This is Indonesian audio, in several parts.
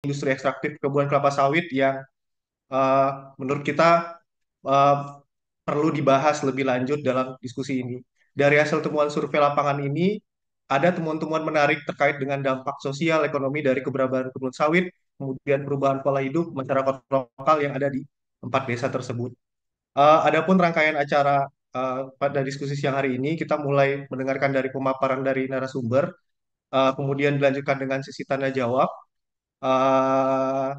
industri ekstraktif kebun kelapa sawit yang eh, menurut kita eh, perlu dibahas lebih lanjut dalam diskusi ini. Dari hasil temuan survei lapangan ini, ada temuan-temuan menarik terkait dengan dampak sosial ekonomi dari keberadaan kebun sawit, kemudian perubahan pola hidup masyarakat lokal yang ada di 4 desa tersebut. Adapun rangkaian acara pada diskusi siang hari ini, kita mulai mendengarkan dari pemaparan dari narasumber, kemudian dilanjutkan dengan sesi tanya jawab, eh,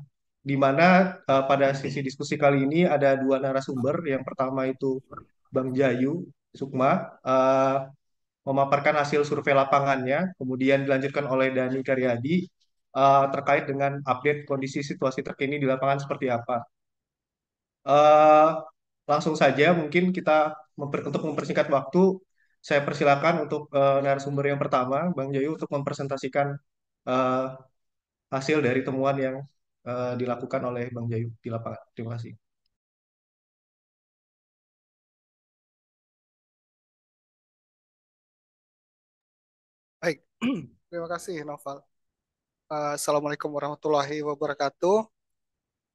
di mana pada sesi diskusi kali ini ada dua narasumber. Yang pertama itu Bang Jayu Sukma, memaparkan hasil survei lapangannya, kemudian dilanjutkan oleh Dani Karyadi terkait dengan update kondisi situasi terkini di lapangan seperti apa. Eh, Langsung saja, mungkin kita untuk mempersingkat waktu, saya persilakan untuk narasumber yang pertama, Bang Jayu, untuk mempresentasikan eh, hasil dari temuan yang dilakukan oleh Bang Jayu di lapangan. Terima kasih. Baik, terima kasih Noval. Assalamualaikum warahmatullahi wabarakatuh.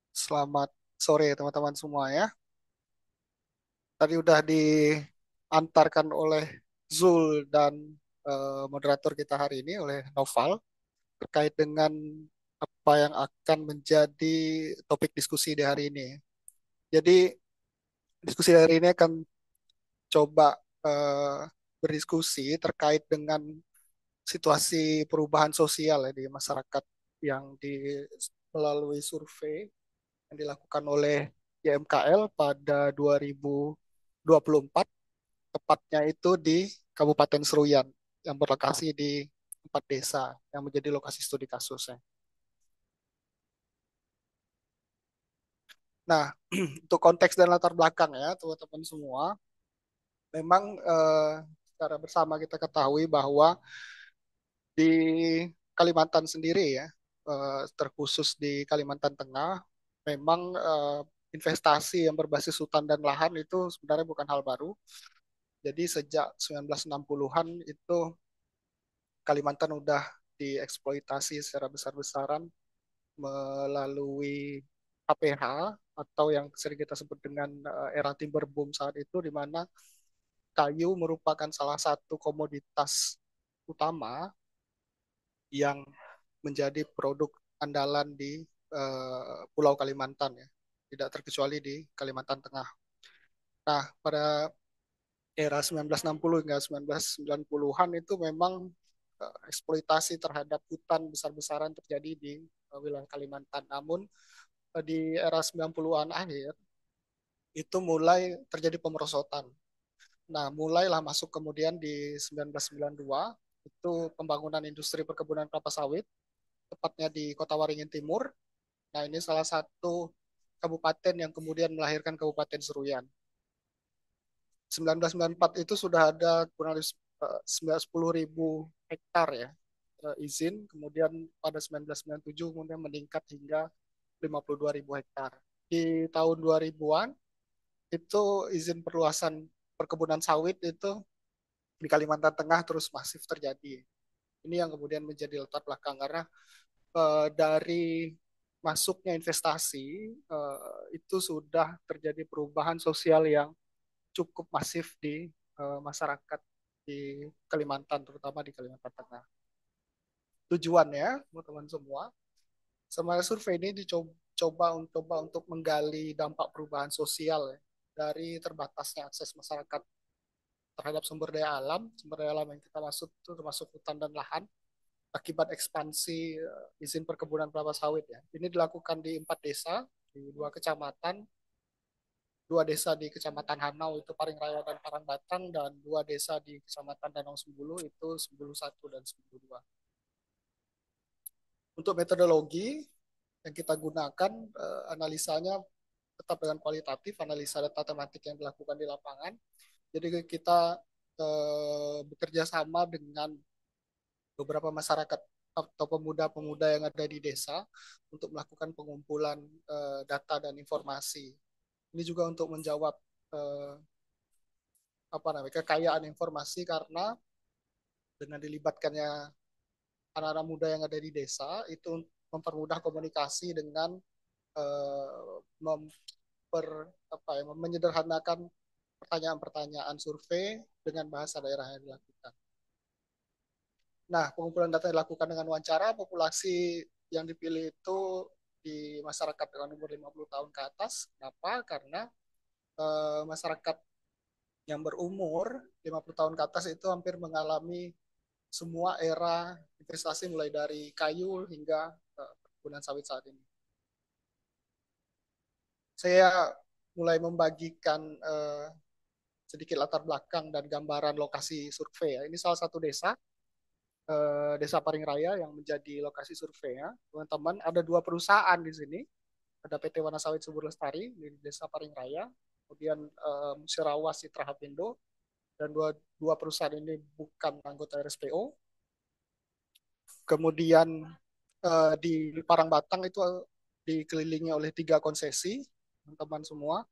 Selamat sore teman-teman semua ya. Tadi udah diantarkan oleh Zul dan moderator kita hari ini oleh Noval terkait dengan apa yang akan menjadi topik diskusi di hari ini. Jadi diskusi hari ini akan coba eh, berdiskusi terkait dengan situasi perubahan sosial ya di masyarakat yang melalui survei yang dilakukan oleh YMKL pada 2024, tepatnya itu di Kabupaten Seruyan yang berlokasi di 4 desa yang menjadi lokasi studi kasusnya. Nah, untuk konteks dan latar belakang ya teman-teman semua, memang secara bersama kita ketahui bahwa di Kalimantan sendiri ya, terkhusus di Kalimantan Tengah, memang investasi yang berbasis hutan dan lahan itu sebenarnya bukan hal baru. Jadi sejak 1960-an itu Kalimantan udah dieksploitasi secara besar-besaran melalui HPH atau yang sering kita sebut dengan era timber boom saat itu, di mana kayu merupakan salah satu komoditas utama yang menjadi produk andalan di Pulau Kalimantan ya, tidak terkecuali di Kalimantan Tengah. Nah, pada era 1960 hingga 1990-an itu memang eksploitasi terhadap hutan besar-besaran terjadi di wilayah Kalimantan. Namun di era 90-an akhir itu mulai terjadi pemerosotan. Nah, mulailah masuk kemudian di 1992 itu pembangunan industri perkebunan kelapa sawit, tepatnya di Kota Waringin Timur. Nah, ini salah satu kabupaten yang kemudian melahirkan Kabupaten Seruyan. 1994 itu sudah ada kurang lebih 10.000 hektar ya izin, kemudian pada 1997 kemudian meningkat hingga 52.000 hektar. Di tahun 2000-an itu izin perluasan perkebunan sawit itu di Kalimantan Tengah terus masif terjadi. Ini yang kemudian menjadi latar belakang karena dari masuknya investasi itu sudah terjadi perubahan sosial yang cukup masif di masyarakat di Kalimantan, terutama di Kalimantan Tengah. Tujuannya, teman-teman semua, sebenarnya survei ini coba untuk menggali dampak perubahan sosial ya, dari terbatasnya akses masyarakat terhadap sumber daya alam yang kita maksud itu termasuk hutan dan lahan, akibat ekspansi izin perkebunan kelapa sawit ya. Ini dilakukan di 4 desa, di 2 kecamatan, 2 desa di Kecamatan Hanau itu Paringraya dan Parangbatang, dan 2 desa di Kecamatan Danau Sembulu itu Sembulu 1 dan Sembulu 2. Untuk metodologi yang kita gunakan, analisanya tetap dengan kualitatif, analisa data tematik yang dilakukan di lapangan. Jadi kita bekerja sama dengan beberapa masyarakat atau pemuda-pemuda yang ada di desa untuk melakukan pengumpulan data dan informasi. Ini juga untuk menjawab eh, apa namanya kekayaan informasi, karena dengan dilibatkannya anak-anak muda yang ada di desa itu mempermudah komunikasi dengan memper, menyederhanakan pertanyaan-pertanyaan survei dengan bahasa daerah yang dilakukan. Nah, pengumpulan data dilakukan dengan wawancara, populasi yang dipilih itu di masyarakat dengan umur 50 tahun ke atas. Kenapa? Karena masyarakat yang berumur 50 tahun ke atas itu hampir mengalami semua era investasi mulai dari kayu hingga perkebunan sawit saat ini. Saya mulai membagikan sedikit latar belakang dan gambaran lokasi survei. Ini salah satu desa, Desa Paringraya yang menjadi lokasi surveinya. Teman-teman, ada dua perusahaan di sini. Ada PT Wana Sawit Subur Lestari di Desa Paringraya, kemudian Musirawas Citra Hapindo, dan dua perusahaan ini bukan anggota RSPO. Kemudian di Parangbatang itu dikelilingi oleh 3 konsesi, teman-teman semua.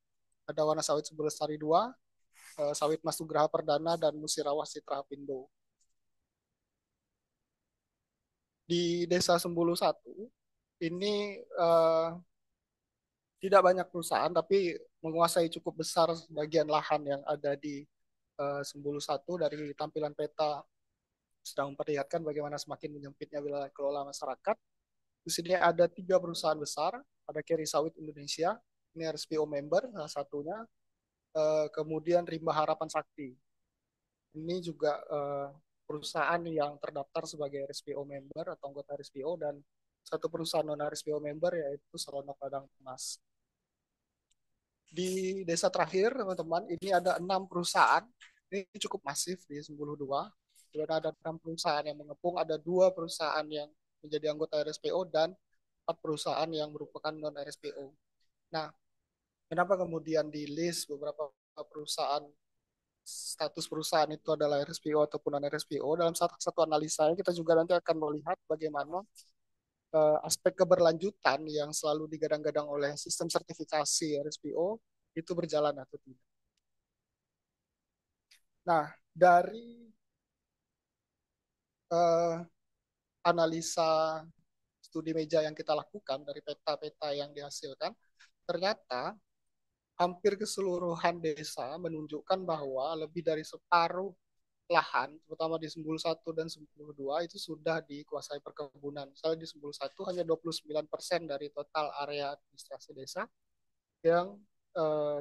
Ada Wana Sawit Subur Lestari 2, Sawit Mas Nugraha Perdana, dan Musirawas Citra Hapindo. Di Desa Sembulu 1, ini tidak banyak perusahaan, tapi menguasai cukup besar bagian lahan yang ada di Sembulu 1. Dari tampilan peta sedang memperlihatkan bagaimana semakin menyempitnya wilayah kelola masyarakat. Di sini ada 3 perusahaan besar, ada Keri Sawit Indonesia, ini RSPO member salah satunya, kemudian Rimba Harapan Sakti. Ini juga perusahaan yang terdaftar sebagai RSPO member atau anggota RSPO, dan satu perusahaan non RSPO member yaitu Selonok Ladang Emas. Di desa terakhir, teman-teman, ini ada 6 perusahaan. Ini cukup masif di Sembulu 2. Di ada 6 perusahaan yang mengepung, ada 2 perusahaan yang menjadi anggota RSPO, dan 4 perusahaan yang merupakan non RSPO. Nah, kenapa kemudian di list beberapa perusahaan, status perusahaan itu adalah RSPO ataupun non RSPO? Dalam satu analisa kita juga nanti akan melihat bagaimana aspek keberlanjutan yang selalu digadang-gadang oleh sistem sertifikasi RSPO itu berjalan atau tidak. Nah, dari analisa studi meja yang kita lakukan, dari peta-peta yang dihasilkan, ternyata hampir keseluruhan desa menunjukkan bahwa lebih dari separuh lahan, terutama di Sembulu 1 dan Sembulu 2 itu sudah dikuasai perkebunan. Misalnya di Sembulu 1 hanya 29% dari total area administrasi desa yang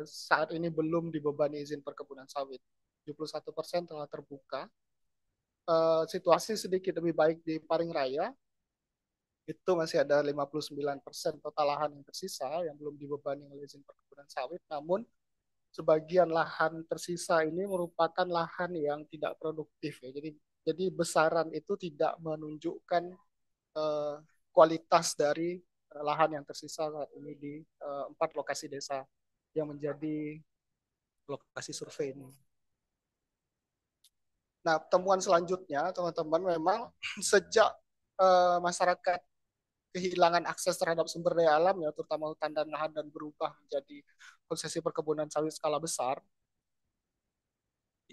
saat ini belum dibebani izin perkebunan sawit. 71% telah terbuka. Situasi sedikit lebih baik di Paringraya, itu masih ada 59% total lahan yang tersisa yang belum dibebani oleh izin perkebunan sawit. Namun sebagian lahan tersisa ini merupakan lahan yang tidak produktif ya. Jadi besaran itu tidak menunjukkan uh, kualitas dari lahan yang tersisa saat ini di 4 lokasi desa yang menjadi lokasi survei ini. Nah, temuan selanjutnya, teman-teman, memang sejak masyarakat kehilangan akses terhadap sumber daya alam ya, terutama hutan dan lahan, dan berubah menjadi konsesi perkebunan sawit skala besar,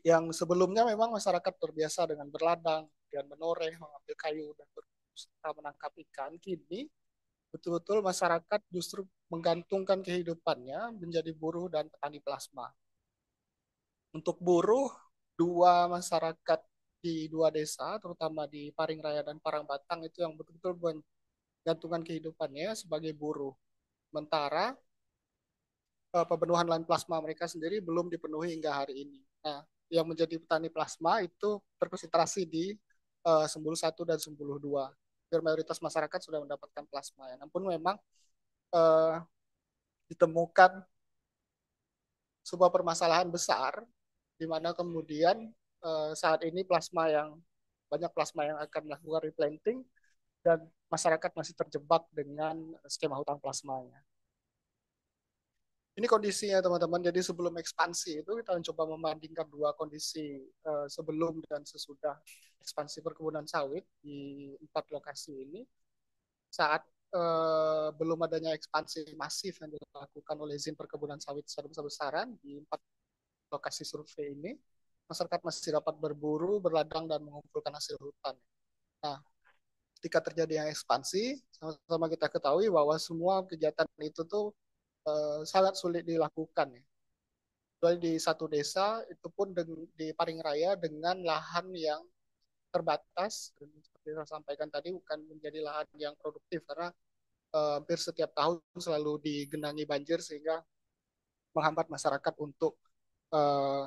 yang sebelumnya memang masyarakat terbiasa dengan berladang, dan menoreh, mengambil kayu, dan berusaha menangkap ikan, kini betul-betul masyarakat justru menggantungkan kehidupannya menjadi buruh dan petani plasma. Untuk buruh, 2 masyarakat di 2 desa, terutama di Paringraya dan Parangbatang, itu yang betul-betul menggantungkan kehidupannya sebagai buruh. Sementara pemenuhan lahan plasma mereka sendiri belum dipenuhi hingga hari ini. Nah, yang menjadi petani plasma itu terkonsentrasi di Sembulu 1 dan Sembulu 2. Hampir mayoritas masyarakat sudah mendapatkan plasma. Ya. Namun memang uh, ditemukan sebuah permasalahan besar di mana kemudian saat ini banyak plasma yang akan melakukan replanting, dan masyarakat masih terjebak dengan skema hutang plasmanya. Ini kondisinya, teman-teman. Jadi sebelum ekspansi itu kita mencoba membandingkan 2 kondisi sebelum dan sesudah ekspansi perkebunan sawit di 4 lokasi ini. Saat belum adanya ekspansi masif yang dilakukan oleh izin perkebunan sawit secara besar-besaran di 4 lokasi survei ini, masyarakat masih dapat berburu, berladang, dan mengumpulkan hasil hutan. Nah, ketika terjadi yang ekspansi, sama-sama kita ketahui bahwa semua kegiatan itu tuh sangat sulit dilakukan ya. Kecuali di satu desa itu pun di Paring Raya dengan lahan yang terbatas, dan seperti saya sampaikan tadi bukan menjadi lahan yang produktif karena hampir setiap tahun selalu digenangi banjir sehingga menghambat masyarakat untuk eh,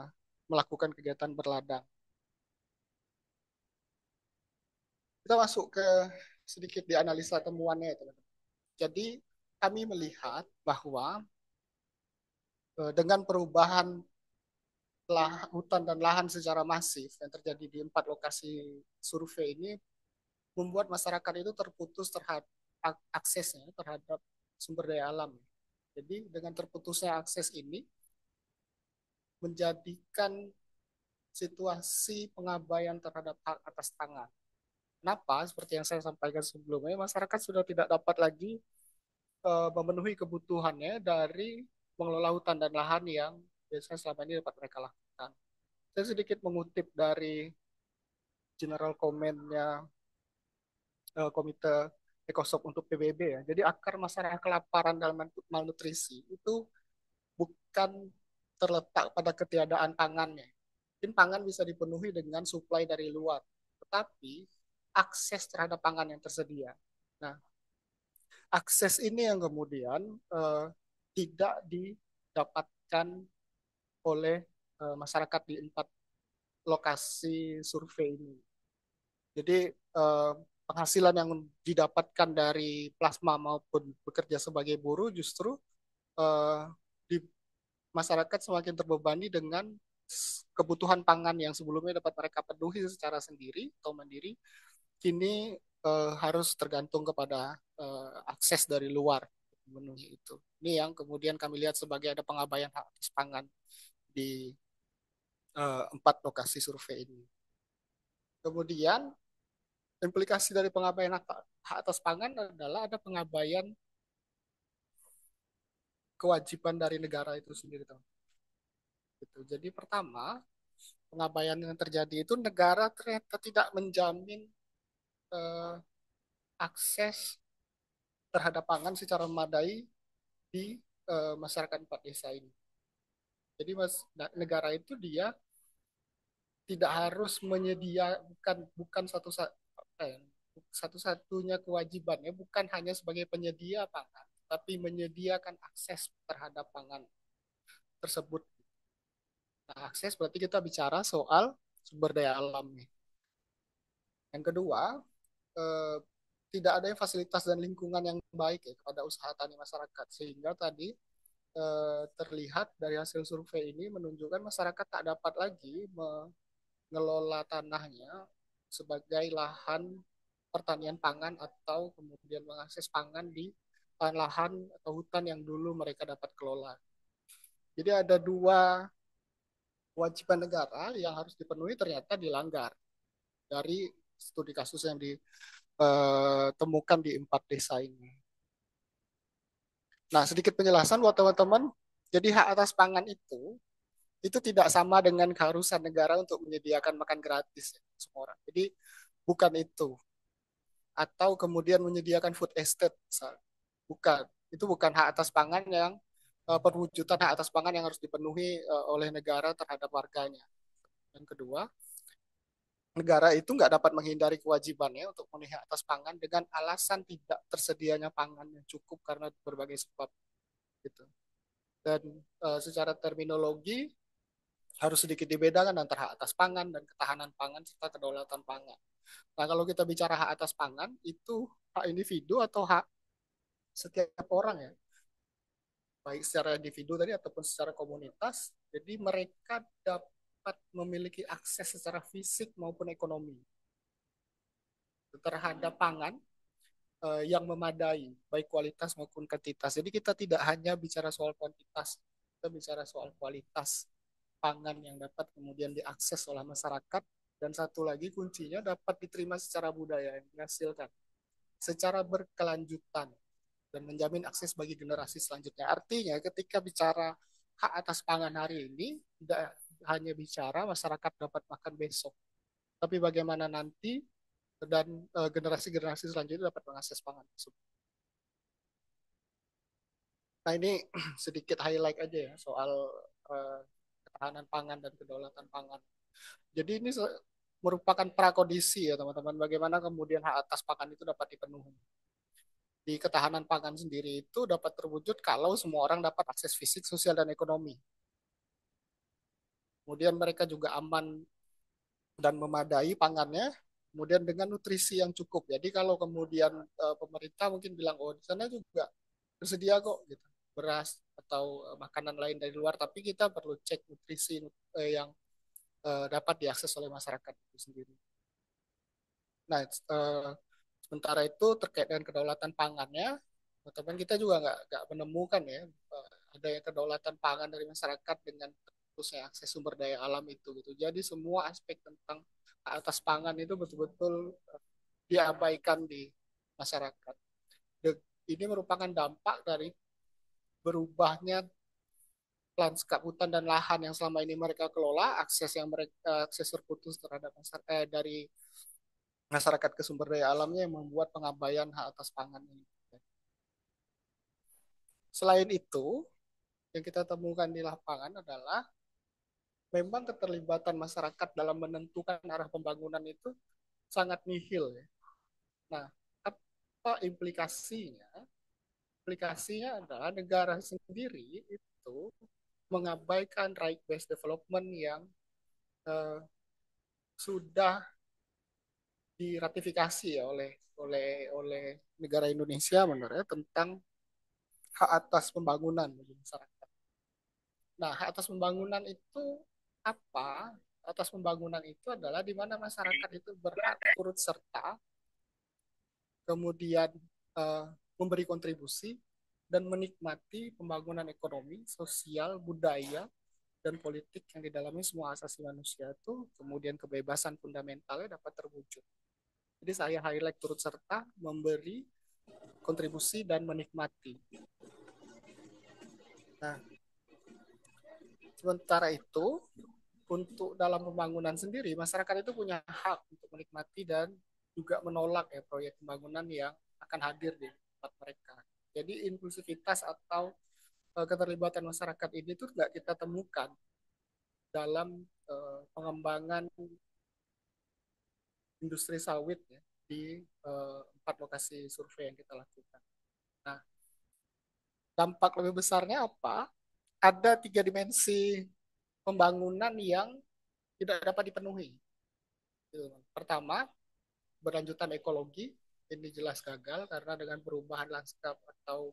melakukan kegiatan berladang. Kita masuk ke sedikit di analisa temuannya, teman-teman. Jadi kami melihat bahwa dengan perubahan hutan dan lahan secara masif yang terjadi di 4 lokasi survei ini membuat masyarakat itu terputus terhadap aksesnya terhadap sumber daya alam. Jadi dengan terputusnya akses ini menjadikan situasi pengabaian terhadap hak atas tanah. Kenapa? Seperti yang saya sampaikan sebelumnya, masyarakat sudah tidak dapat lagi memenuhi kebutuhannya dari mengelola hutan dan lahan yang biasanya selama ini dapat mereka lakukan. Saya sedikit mengutip dari general comment-nya Komite Ekosop untuk PBB ya. Jadi akar masalah kelaparan dan malnutrisi itu bukan terletak pada ketiadaan pangannya. Mungkin pangan bisa dipenuhi dengan suplai dari luar, tetapi akses terhadap pangan yang tersedia. Nah, akses ini yang kemudian tidak didapatkan oleh masyarakat di 4 lokasi survei ini. Jadi penghasilan yang didapatkan dari plasma maupun bekerja sebagai buruh justru eh, di masyarakat semakin terbebani dengan kebutuhan pangan yang sebelumnya dapat mereka penuhi secara sendiri atau mandiri, kini harus tergantung kepada akses dari luar memenuhi itu. Ini yang kemudian kami lihat sebagai ada pengabaian hak atas pangan di 4 lokasi survei ini. Kemudian implikasi dari pengabaian hak atas pangan adalah ada pengabaian kewajiban dari negara itu sendiri. Gitu. Jadi pertama, pengabaian yang terjadi itu negara ternyata tidak menjamin eh, akses terhadap pangan secara memadai di masyarakat 4 desa ini. Jadi negara itu dia tidak harus menyediakan bukan satu-satunya kewajibannya bukan hanya sebagai penyedia pangan, tapi menyediakan akses terhadap pangan tersebut. Nah, akses berarti kita bicara soal sumber daya alam nih. Yang kedua, eh, tidak adanya fasilitas dan lingkungan yang baik ya kepada usaha tani masyarakat sehingga tadi terlihat dari hasil survei ini menunjukkan masyarakat tak dapat lagi mengelola tanahnya sebagai lahan pertanian pangan atau kemudian mengakses pangan di lahan atau hutan yang dulu mereka dapat kelola. Jadi ada 2 kewajiban negara yang harus dipenuhi ternyata dilanggar dari studi kasus yang ditemukan di 4 desa ini. Nah, sedikit penjelasan buat teman-teman. Jadi hak atas pangan itu tidak sama dengan keharusan negara untuk menyediakan makan gratis ya, semua orang. Jadi bukan itu. Atau kemudian menyediakan food estate, misalnya. Bukan. Itu bukan hak atas pangan yang perwujudan hak atas pangan yang harus dipenuhi oleh negara terhadap warganya. Yang kedua, negara itu nggak dapat menghindari kewajibannya untuk memenuhi hak atas pangan dengan alasan tidak tersedianya pangan yang cukup karena berbagai sebab gitu. Dan secara terminologi harus sedikit dibedakan antara hak atas pangan dan ketahanan pangan serta kedaulatan pangan. Nah, kalau kita bicara hak atas pangan, itu hak individu atau hak setiap orang ya, baik secara individu tadi ataupun secara komunitas. Jadi mereka dapat memiliki akses secara fisik maupun ekonomi terhadap pangan yang memadai, baik kualitas maupun kuantitas. Jadi kita tidak hanya bicara soal kuantitas, kita bicara soal kualitas pangan yang dapat kemudian diakses oleh masyarakat, dan satu lagi kuncinya dapat diterima secara budaya yang dihasilkan secara berkelanjutan dan menjamin akses bagi generasi selanjutnya. Artinya ketika bicara hak atas pangan hari ini tidak hanya bicara masyarakat dapat makan besok, tapi bagaimana nanti dan generasi-generasi selanjutnya dapat mengakses pangan tersebut. Nah ini sedikit highlight aja ya soal uh, ketahanan pangan dan kedaulatan pangan. Jadi ini merupakan prakondisi ya teman-teman, bagaimana kemudian hak atas pangan itu dapat dipenuhi. Di ketahanan pangan sendiri itu dapat terwujud kalau semua orang dapat akses fisik, sosial, dan ekonomi. Kemudian mereka juga aman dan memadai pangannya, kemudian dengan nutrisi yang cukup. Jadi kalau kemudian pemerintah mungkin bilang, oh di sana juga tersedia kok gitu, beras atau makanan lain dari luar, tapi kita perlu cek nutrisi yang dapat diakses oleh masyarakat itu sendiri. Nah, sementara itu terkait dengan kedaulatan pangannya, teman-teman kita juga nggak menemukan ya adanya kedaulatan pangan dari masyarakat dengan terusnya akses sumber daya alam itu gitu. Jadi semua aspek tentang atas pangan itu betul-betul diabaikan di masyarakat. Ini merupakan dampak dari berubahnya lanskap hutan dan lahan yang selama ini mereka kelola, akses terputus terhadap dari masyarakat ke sumber daya alamnya yang membuat pengabaian hak atas pangan ini. Selain itu, yang kita temukan di lapangan adalah memang keterlibatan masyarakat dalam menentukan arah pembangunan itu sangat nihil ya. Nah, apa implikasinya? Implikasinya adalah negara sendiri itu mengabaikan right based development yang uh, sudah diratifikasi ya oleh negara Indonesia menurut tentang hak atas pembangunan bagi masyarakat. Nah, hak atas pembangunan itu apa? Atas pembangunan itu adalah di mana masyarakat itu berhak turut serta, kemudian uh, memberi kontribusi dan menikmati pembangunan ekonomi, sosial, budaya, dan politik yang di dalamnya semua asasi manusia itu, kemudian kebebasan fundamentalnya dapat terwujud. Jadi saya highlight turut serta, memberi kontribusi, dan menikmati. Nah, sementara itu, untuk dalam pembangunan sendiri, masyarakat itu punya hak untuk menikmati dan juga menolak ya proyek pembangunan yang akan hadir di tempat mereka. Jadi inklusivitas atau keterlibatan masyarakat ini tuh nggak kita temukan dalam pengembangan industri sawit ya, di 4 lokasi survei yang kita lakukan. Nah, dampak lebih besarnya apa? Ada 3 dimensi pembangunan yang tidak dapat dipenuhi. Pertama, berlanjutan ekologi ini jelas gagal karena dengan perubahan lanskap atau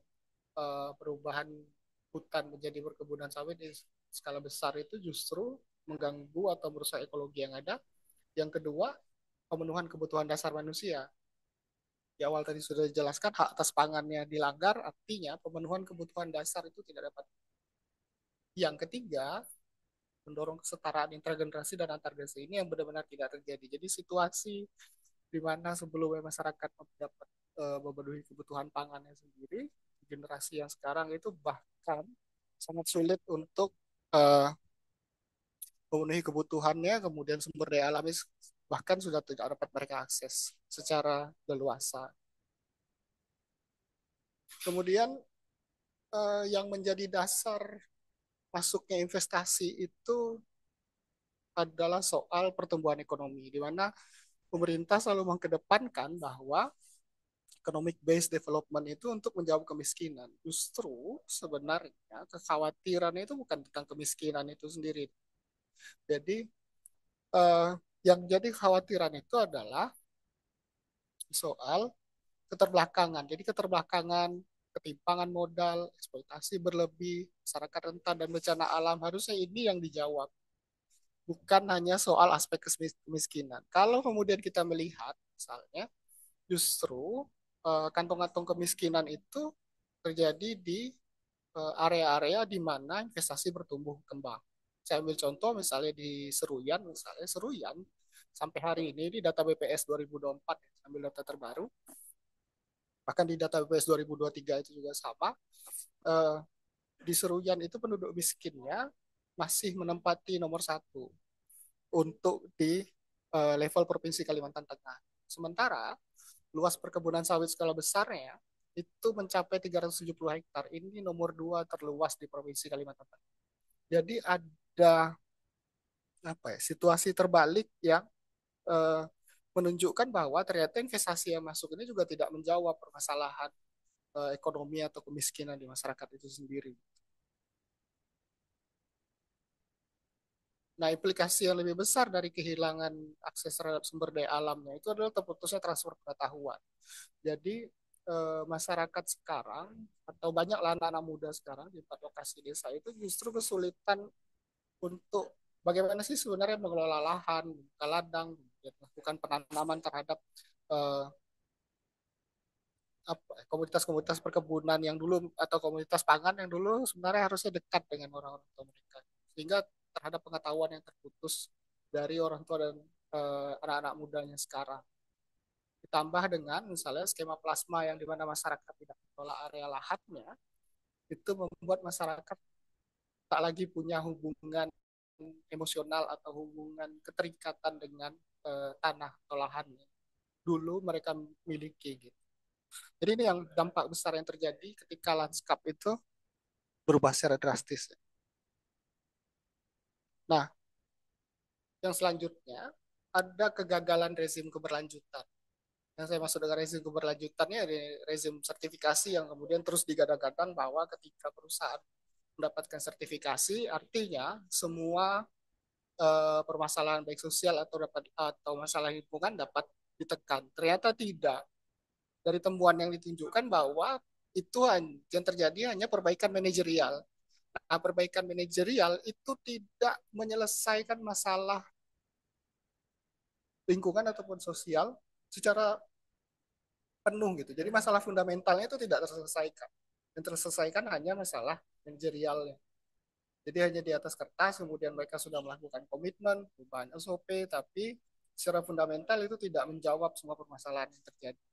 perubahan hutan menjadi perkebunan sawit di skala besar itu justru mengganggu atau merusak ekologi yang ada. Yang kedua, pemenuhan kebutuhan dasar manusia. Di awal tadi sudah dijelaskan hak atas pangannya dilanggar, artinya pemenuhan kebutuhan dasar itu tidak dapat. Yang ketiga, mendorong kesetaraan intergenerasi dan antar generasi ini yang benar-benar tidak terjadi. Jadi situasi di mana sebelumnya masyarakat dapat memenuhi kebutuhan pangannya sendiri, generasi yang sekarang itu bahkan sangat sulit untuk uh, memenuhi kebutuhannya, kemudian sumber daya alamnya bahkan sudah tidak dapat mereka akses secara leluasa. Kemudian yang menjadi dasar masuknya investasi itu adalah soal pertumbuhan ekonomi, di mana pemerintah selalu mengedepankan bahwa economic based development itu untuk menjawab kemiskinan. Justru sebenarnya kekhawatirannya itu bukan tentang kemiskinan itu sendiri. Jadi eh, yang jadi kekhawatiran itu adalah soal keterbelakangan. Jadi keterbelakangan, ketimpangan modal, eksploitasi berlebih, masyarakat rentan dan bencana alam harusnya ini yang dijawab. Bukan hanya soal aspek kemiskinan. Kalau kemudian kita melihat misalnya justru kantong-kantong kemiskinan itu terjadi di area-area di mana investasi bertumbuh kembang. Saya ambil contoh misalnya di Seruyan, misalnya Seruyan sampai hari ini di data BPS 2024, ambil data terbaru, bahkan di data BPS 2023 itu juga sama, di Seruyan itu penduduk miskinnya masih menempati nomor 1 untuk di level Provinsi Kalimantan Tengah. Sementara luas perkebunan sawit skala besarnya itu mencapai 370 hektar. Ini nomor 2 terluas di Provinsi Kalimantan Tengah. Jadi ada apa ya, situasi terbalik yang eh, menunjukkan bahwa ternyata investasi yang masuk ini juga tidak menjawab permasalahan ekonomi atau kemiskinan di masyarakat itu sendiri. Nah, implikasi yang lebih besar dari kehilangan akses terhadap sumber daya alamnya itu adalah terputusnya transfer pengetahuan. Jadi masyarakat sekarang atau banyaklah anak-anak muda sekarang di 4 lokasi desa itu justru kesulitan untuk bagaimana sih sebenarnya mengelola lahan, ladang, melakukan penanaman terhadap eh, komunitas-komunitas perkebunan yang dulu atau komunitas pangan yang dulu sebenarnya harusnya dekat dengan orang-orang tua mereka. Sehingga terhadap pengetahuan yang terputus dari orang tua dan anak-anak mudanya sekarang. Ditambah dengan misalnya skema plasma yang dimana masyarakat tidak mengelola area lahannya, itu membuat masyarakat tak lagi punya hubungan emosional atau hubungan keterikatan dengan tanah atau lahannya. Dulu mereka miliki gitu. Jadi ini yang dampak besar yang terjadi ketika lanskap itu berubah secara drastis. Nah, yang selanjutnya ada kegagalan rezim keberlanjutan. Yang saya maksud dengan rezim keberlanjutannya ada rezim sertifikasi yang kemudian terus digadang-gadang bahwa ketika perusahaan mendapatkan sertifikasi, artinya semua permasalahan baik sosial atau masalah lingkungan dapat ditekan. Ternyata tidak. Dari temuan yang ditunjukkan bahwa itu yang terjadi hanya perbaikan manajerial. Nah, perbaikan manajerial itu tidak menyelesaikan masalah lingkungan ataupun sosial secara penuh gitu. Jadi masalah fundamentalnya itu tidak terselesaikan. Yang terselesaikan hanya masalah manajerialnya. Jadi hanya di atas kertas, kemudian mereka sudah melakukan komitmen, perubahan SOP, tapi secara fundamental itu tidak menjawab semua permasalahan yang terjadi.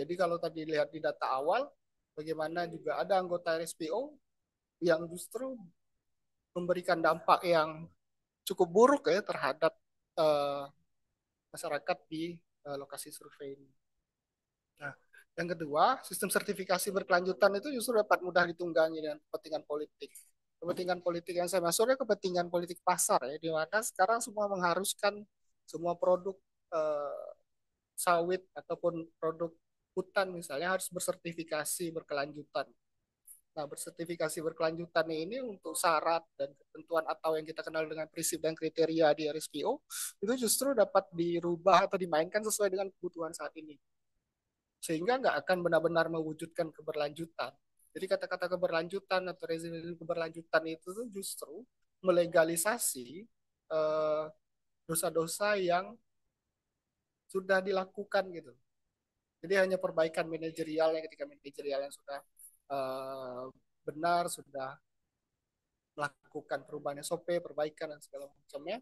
Jadi kalau tadi lihat di data awal, bagaimana juga ada anggota RSPO yang justru memberikan dampak yang cukup buruk ya terhadap uh, masyarakat di lokasi survei ini. Nah, yang kedua, sistem sertifikasi berkelanjutan itu justru dapat mudah ditunggangi dengan kepentingan politik. Kepentingan politik yang saya maksudnya kepentingan politik pasar ya, di mana sekarang semua mengharuskan semua produk eh, sawit ataupun produk hutan misalnya harus bersertifikasi berkelanjutan. Nah, bersertifikasi berkelanjutan ini untuk syarat dan ketentuan atau yang kita kenal dengan prinsip dan kriteria di RSPO itu justru dapat dirubah atau dimainkan sesuai dengan kebutuhan saat ini. Sehingga nggak akan benar-benar mewujudkan keberlanjutan. Jadi kata-kata keberlanjutan atau rezim keberlanjutan itu tuh justru melegalisasi dosa-dosa yang sudah dilakukan gitu. Jadi hanya perbaikan manajerialnya ketika manajerial yang sudah uh, benar, sudah melakukan perubahan SOP, perbaikan dan segala macamnya,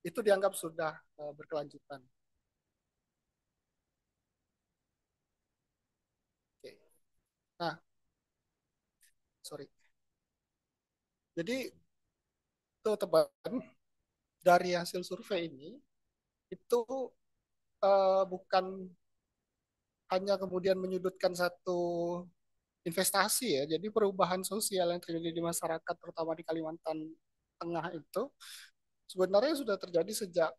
itu dianggap sudah berkelanjutan. Oke. Nah, sorry. Jadi itu teman dari hasil survei ini itu bukan hanya kemudian menyudutkan satu investasi ya. Jadi perubahan sosial yang terjadi di masyarakat terutama di Kalimantan Tengah itu sebenarnya sudah terjadi sejak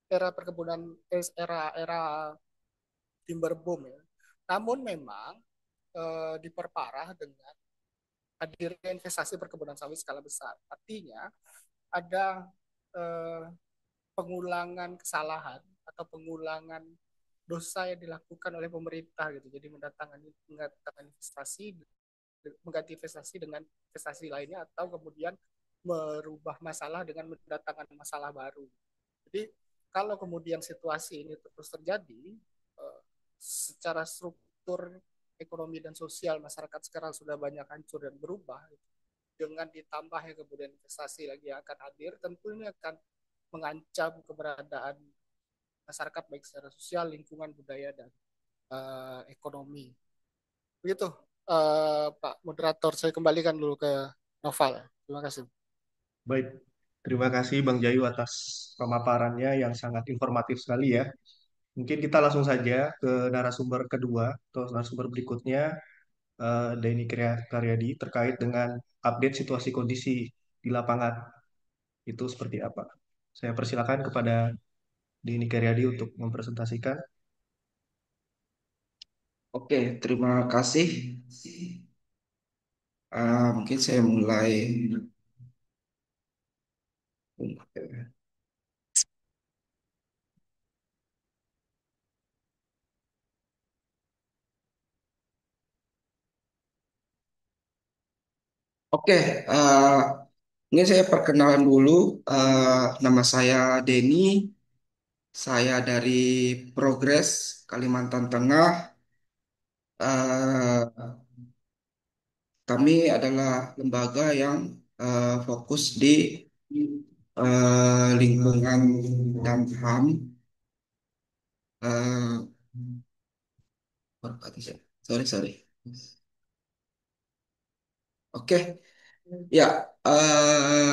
era perkebunan era timber boom ya. Namun memang diperparah dengan hadirnya investasi perkebunan sawit skala besar. Artinya ada eh, pengulangan kesalahan atau pengulangan dosa yang dilakukan oleh pemerintah gitu. Jadi mendatangkan investasi mengganti investasi dengan investasi lainnya atau kemudian merubah masalah dengan mendatangkan masalah baru. Jadi kalau kemudian situasi ini terus terjadi, secara struktur ekonomi dan sosial masyarakat sekarang sudah banyak hancur dan berubah, dengan ditambahnya kemudian investasi lagi yang akan hadir, tentu ini akan mengancam keberadaan masyarakat baik secara sosial, lingkungan, budaya, dan ekonomi. Begitu, Pak Moderator. Saya kembalikan dulu ke Noval. Terima kasih. Baik, Terima kasih Bang Jayu atas pemaparannya yang sangat informatif sekali ya. Mungkin kita langsung saja ke narasumber kedua atau narasumber berikutnya, Denny Karyadi terkait dengan update situasi kondisi di lapangan itu seperti apa. Saya persilakan kepada Denny Karyadi untuk mempresentasikan. Oke, terima kasih. Mungkin saya mulai. Oke, eh, ini saya perkenalan dulu. Nama saya Denny. Saya dari Progres Kalimantan Tengah. Eh, Kami adalah lembaga yang fokus di lingkungan dan HAM. Eh, Sorry, sorry. Oke. Ya, eh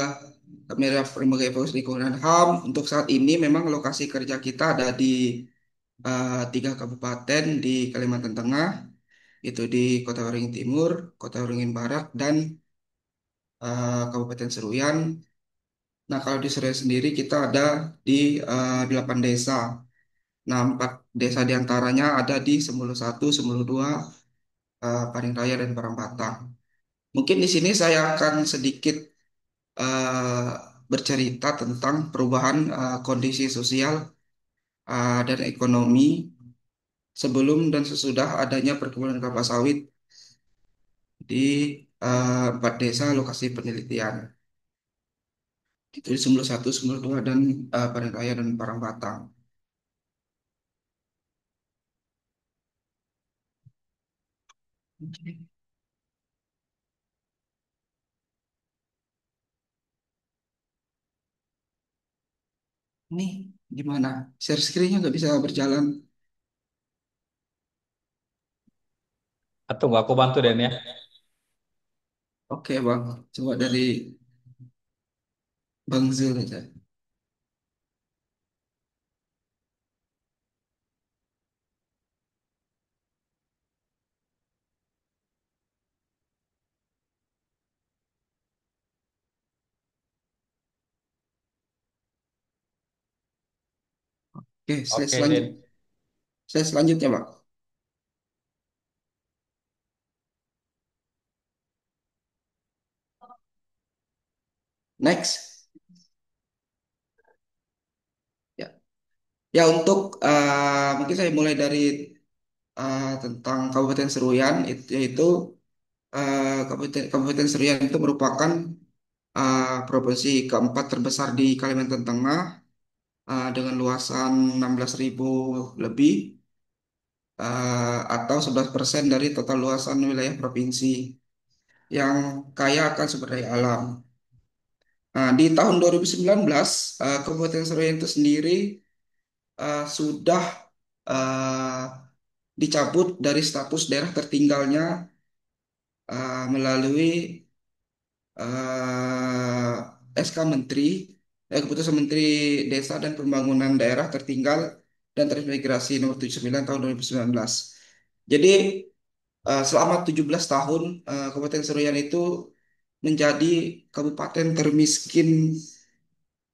kami adalah Lembaga Evaluasi Lingkungan dan HAM. Untuk saat ini memang lokasi kerja kita ada di tiga kabupaten di Kalimantan Tengah, itu di Kota Waringin Timur, Kota Waringin Barat, dan Kabupaten Seruyan. Nah, kalau di Seruyan sendiri kita ada di 8 desa. Nah, 4 desa diantaranya ada di Semulu Satu, Semulu Dua, Paring Raya, dan Parangbatang. Mungkin di sini saya akan sedikit eh, bercerita tentang perubahan kondisi sosial dan ekonomi sebelum dan sesudah adanya perkebunan kelapa sawit di 4 desa lokasi penelitian. Itu di Sumber Satu, Sumber Dua, dan Parengkaya dan Parangbatang. Nih, gimana? Share screen-nya nggak bisa berjalan. Tunggu aku bantu Den ya. Oke, Bang. Coba dari Bang Zul aja. Oke, Oke Den. saya selanjutnya, Bang. Next. Ya, ya untuk mungkin saya mulai dari tentang Kabupaten Seruyan, yaitu Kabupaten Seruyan itu merupakan provinsi keempat terbesar di Kalimantan Tengah dengan luasan 16.000 lebih atau 11% dari total luasan wilayah provinsi yang kaya akan sumber daya alam. Nah, di tahun 2019, Kabupaten Seruyan itu sendiri sudah eh, dicabut dari status daerah tertinggalnya melalui SK Menteri, Keputusan Menteri Desa dan Pembangunan Daerah Tertinggal dan Transmigrasi Nomor 79 Tahun 2019. Jadi selama 17 tahun Kabupaten Seruyan itu menjadi kabupaten termiskin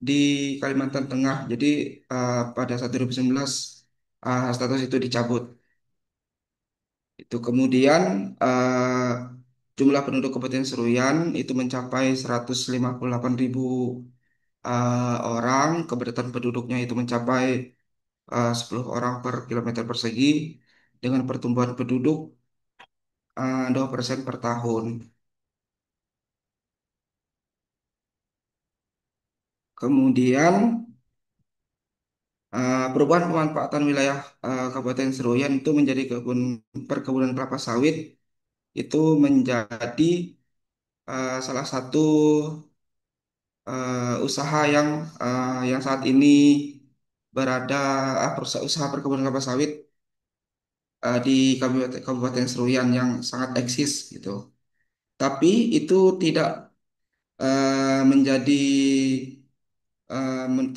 di Kalimantan Tengah. Jadi pada saat 2019 status itu dicabut. Itu kemudian jumlah penduduk Kabupaten Seruyan itu mencapai 158.000 orang, kepadatan penduduknya itu mencapai 10 orang per kilometer persegi dengan pertumbuhan penduduk 2% per tahun. Kemudian perubahan pemanfaatan wilayah Kabupaten Seruyan itu menjadi perkebunan kelapa sawit itu menjadi salah satu usaha yang saat ini berada usaha perkebunan kelapa sawit di Kabupaten Seruyan yang sangat eksis gitu. Tapi itu tidak menjadi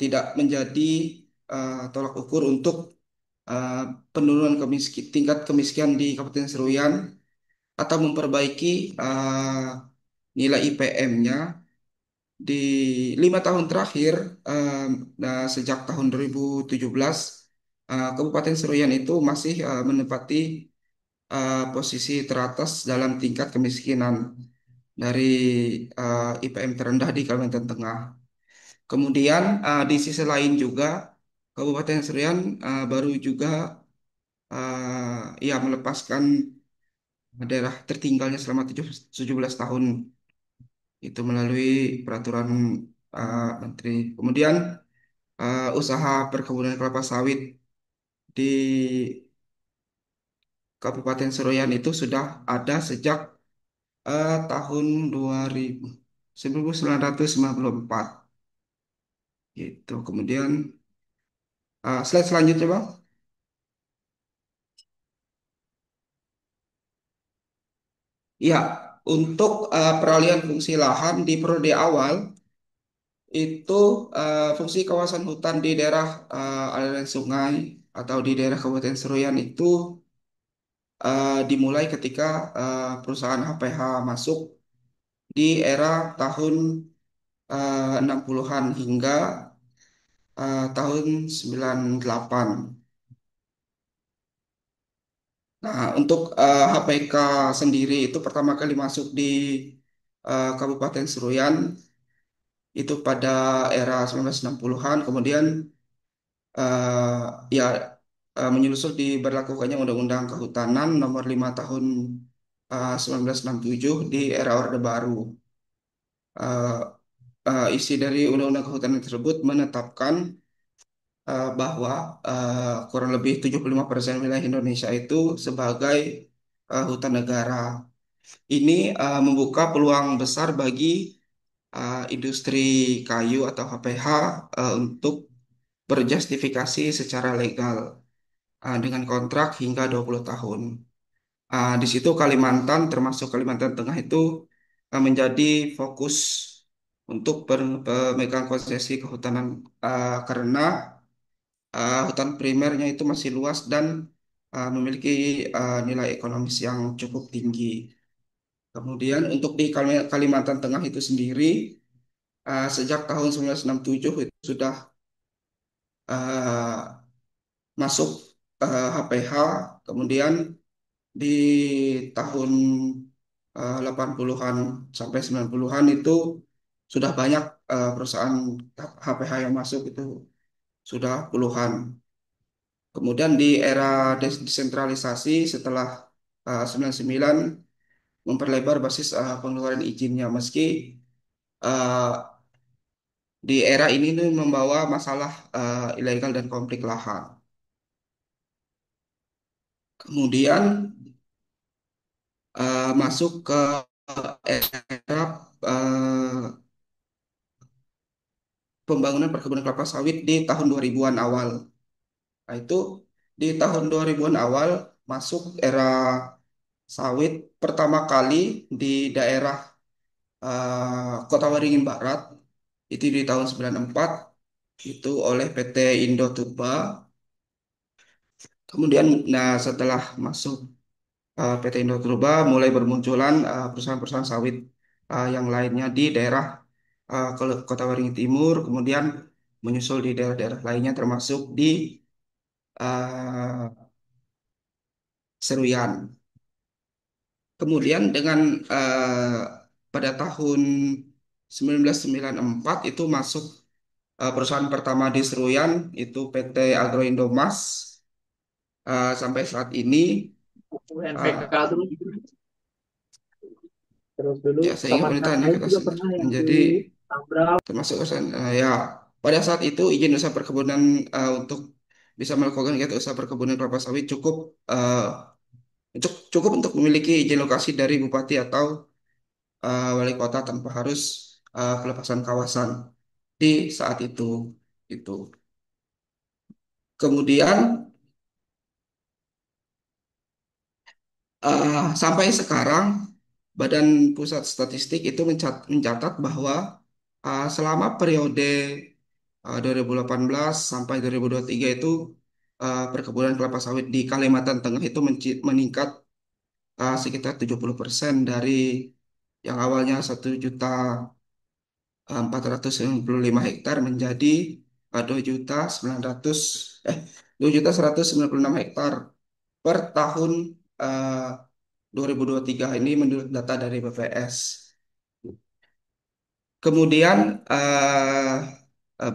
tidak menjadi tolak ukur untuk uh, penurunan tingkat kemiskinan di Kabupaten Seruyan atau memperbaiki nilai IPM-nya di 5 tahun terakhir. Nah, sejak tahun 2017 Kabupaten Seruyan itu masih menempati posisi teratas dalam tingkat kemiskinan dari IPM terendah di Kalimantan Tengah. Kemudian di sisi lain juga Kabupaten Seruyan baru juga ya melepaskan daerah tertinggalnya selama 17 tahun itu melalui peraturan menteri. Kemudian usaha perkebunan kelapa sawit di Kabupaten Seroyan itu sudah ada sejak tahun 2000, 1994 gitu. Kemudian slide selanjutnya, Bang. Ya, untuk peralihan fungsi lahan di periode awal itu fungsi kawasan hutan di daerah aliran sungai atau di daerah Kabupaten Seroyan itu dimulai ketika perusahaan HPH masuk di era tahun 60-an hingga tahun 98. Nah, untuk HPK sendiri itu pertama kali masuk di Kabupaten Seruyan itu pada era 1960-an, kemudian eh, ya menyusul diberlakukannya Undang-Undang Kehutanan Nomor 5 Tahun 1967 di era Orde Baru. Eh, Isi dari Undang-Undang Kehutanan tersebut menetapkan bahwa kurang lebih 75% wilayah Indonesia itu sebagai hutan negara. Ini membuka peluang besar bagi industri kayu atau HPH untuk berjustifikasi secara legal dengan kontrak hingga 20 tahun. Di situ Kalimantan, termasuk Kalimantan Tengah itu menjadi fokus untuk pemegang konsesi kehutanan karena hutan primernya itu masih luas dan memiliki nilai ekonomis yang cukup tinggi. Kemudian untuk di Kalimantan Tengah itu sendiri, sejak tahun 1967 itu sudah masuk HPH, kemudian di tahun 80-an sampai 90-an itu sudah banyak perusahaan HPH yang masuk itu sudah puluhan. Kemudian di era desentralisasi setelah 99 memperlebar basis pengeluaran izinnya meski uh, di era ini nih membawa masalah ilegal dan konflik lahan. Kemudian masuk ke era pembangunan perkebunan kelapa sawit di tahun 2000-an awal. Nah, itu di tahun 2000-an awal masuk era sawit pertama kali di daerah Kota Waringin Barat itu di tahun 94 itu oleh PT Indo Turba. Kemudian nah setelah masuk PT Indo Turba mulai bermunculan perusahaan-perusahaan sawit yang lainnya di daerah Kota Waringin Timur, kemudian menyusul di daerah-daerah lainnya termasuk di uh, Seruyan. Kemudian dengan pada tahun 1994 itu masuk perusahaan pertama di Seruyan itu PT Agro Indomas. Sampai saat ini UNPK uh, dulu terus dulu ya sehingga tempat pemerintah ini lain kita juga pernah yang menjadi di Tambra. termasuk perusahaan ya pada saat itu izin usaha perkebunan untuk bisa melakukan kegiatan usaha perkebunan kelapa sawit cukup untuk memiliki izin lokasi dari bupati atau wali kota tanpa harus pelepasan kawasan di saat itu. Kemudian sampai sekarang Badan Pusat Statistik itu mencatat bahwa selama periode 2018 sampai 2023 itu perkebunan kelapa sawit di Kalimantan Tengah itu meningkat sekitar 70% dari yang awalnya 1.495 hektar menjadi 2.900 2.196 hektar per tahun eh, 2023 ini menurut data dari BPS. Kemudian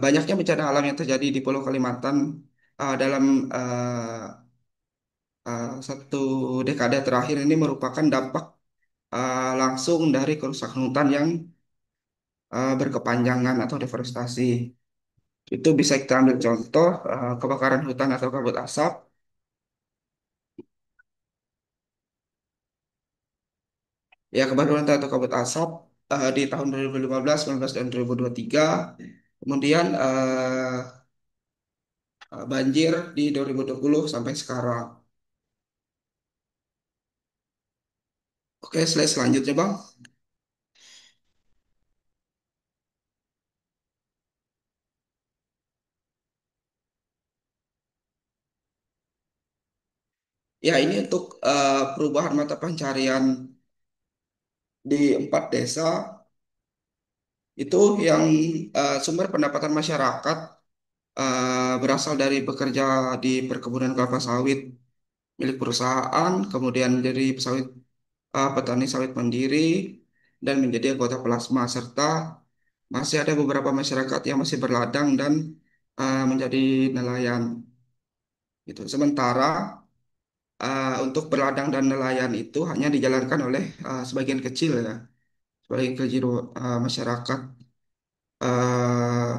banyaknya bencana alam yang terjadi di Pulau Kalimantan dalam satu dekade terakhir ini merupakan dampak langsung dari kerusakan hutan yang berkepanjangan atau deforestasi. Itu bisa kita ambil contoh kebakaran hutan atau kabut asap. Ya, kebakaran hutan atau kabut asap di tahun 2015, 19, dan 2023. Kemudian banjir di 2020 sampai sekarang. Oke, slide selanjutnya, Bang. Ya, ini untuk perubahan mata pencarian di 4 desa itu yang sumber pendapatan masyarakat berasal dari bekerja di perkebunan kelapa sawit milik perusahaan, kemudian dari petani sawit mandiri, dan menjadi anggota plasma, serta masih ada beberapa masyarakat yang masih berladang dan menjadi nelayan. Gitu. Sementara untuk berladang dan nelayan itu hanya dijalankan oleh sebagian kecil ya, sebagian kecil masyarakat. eh,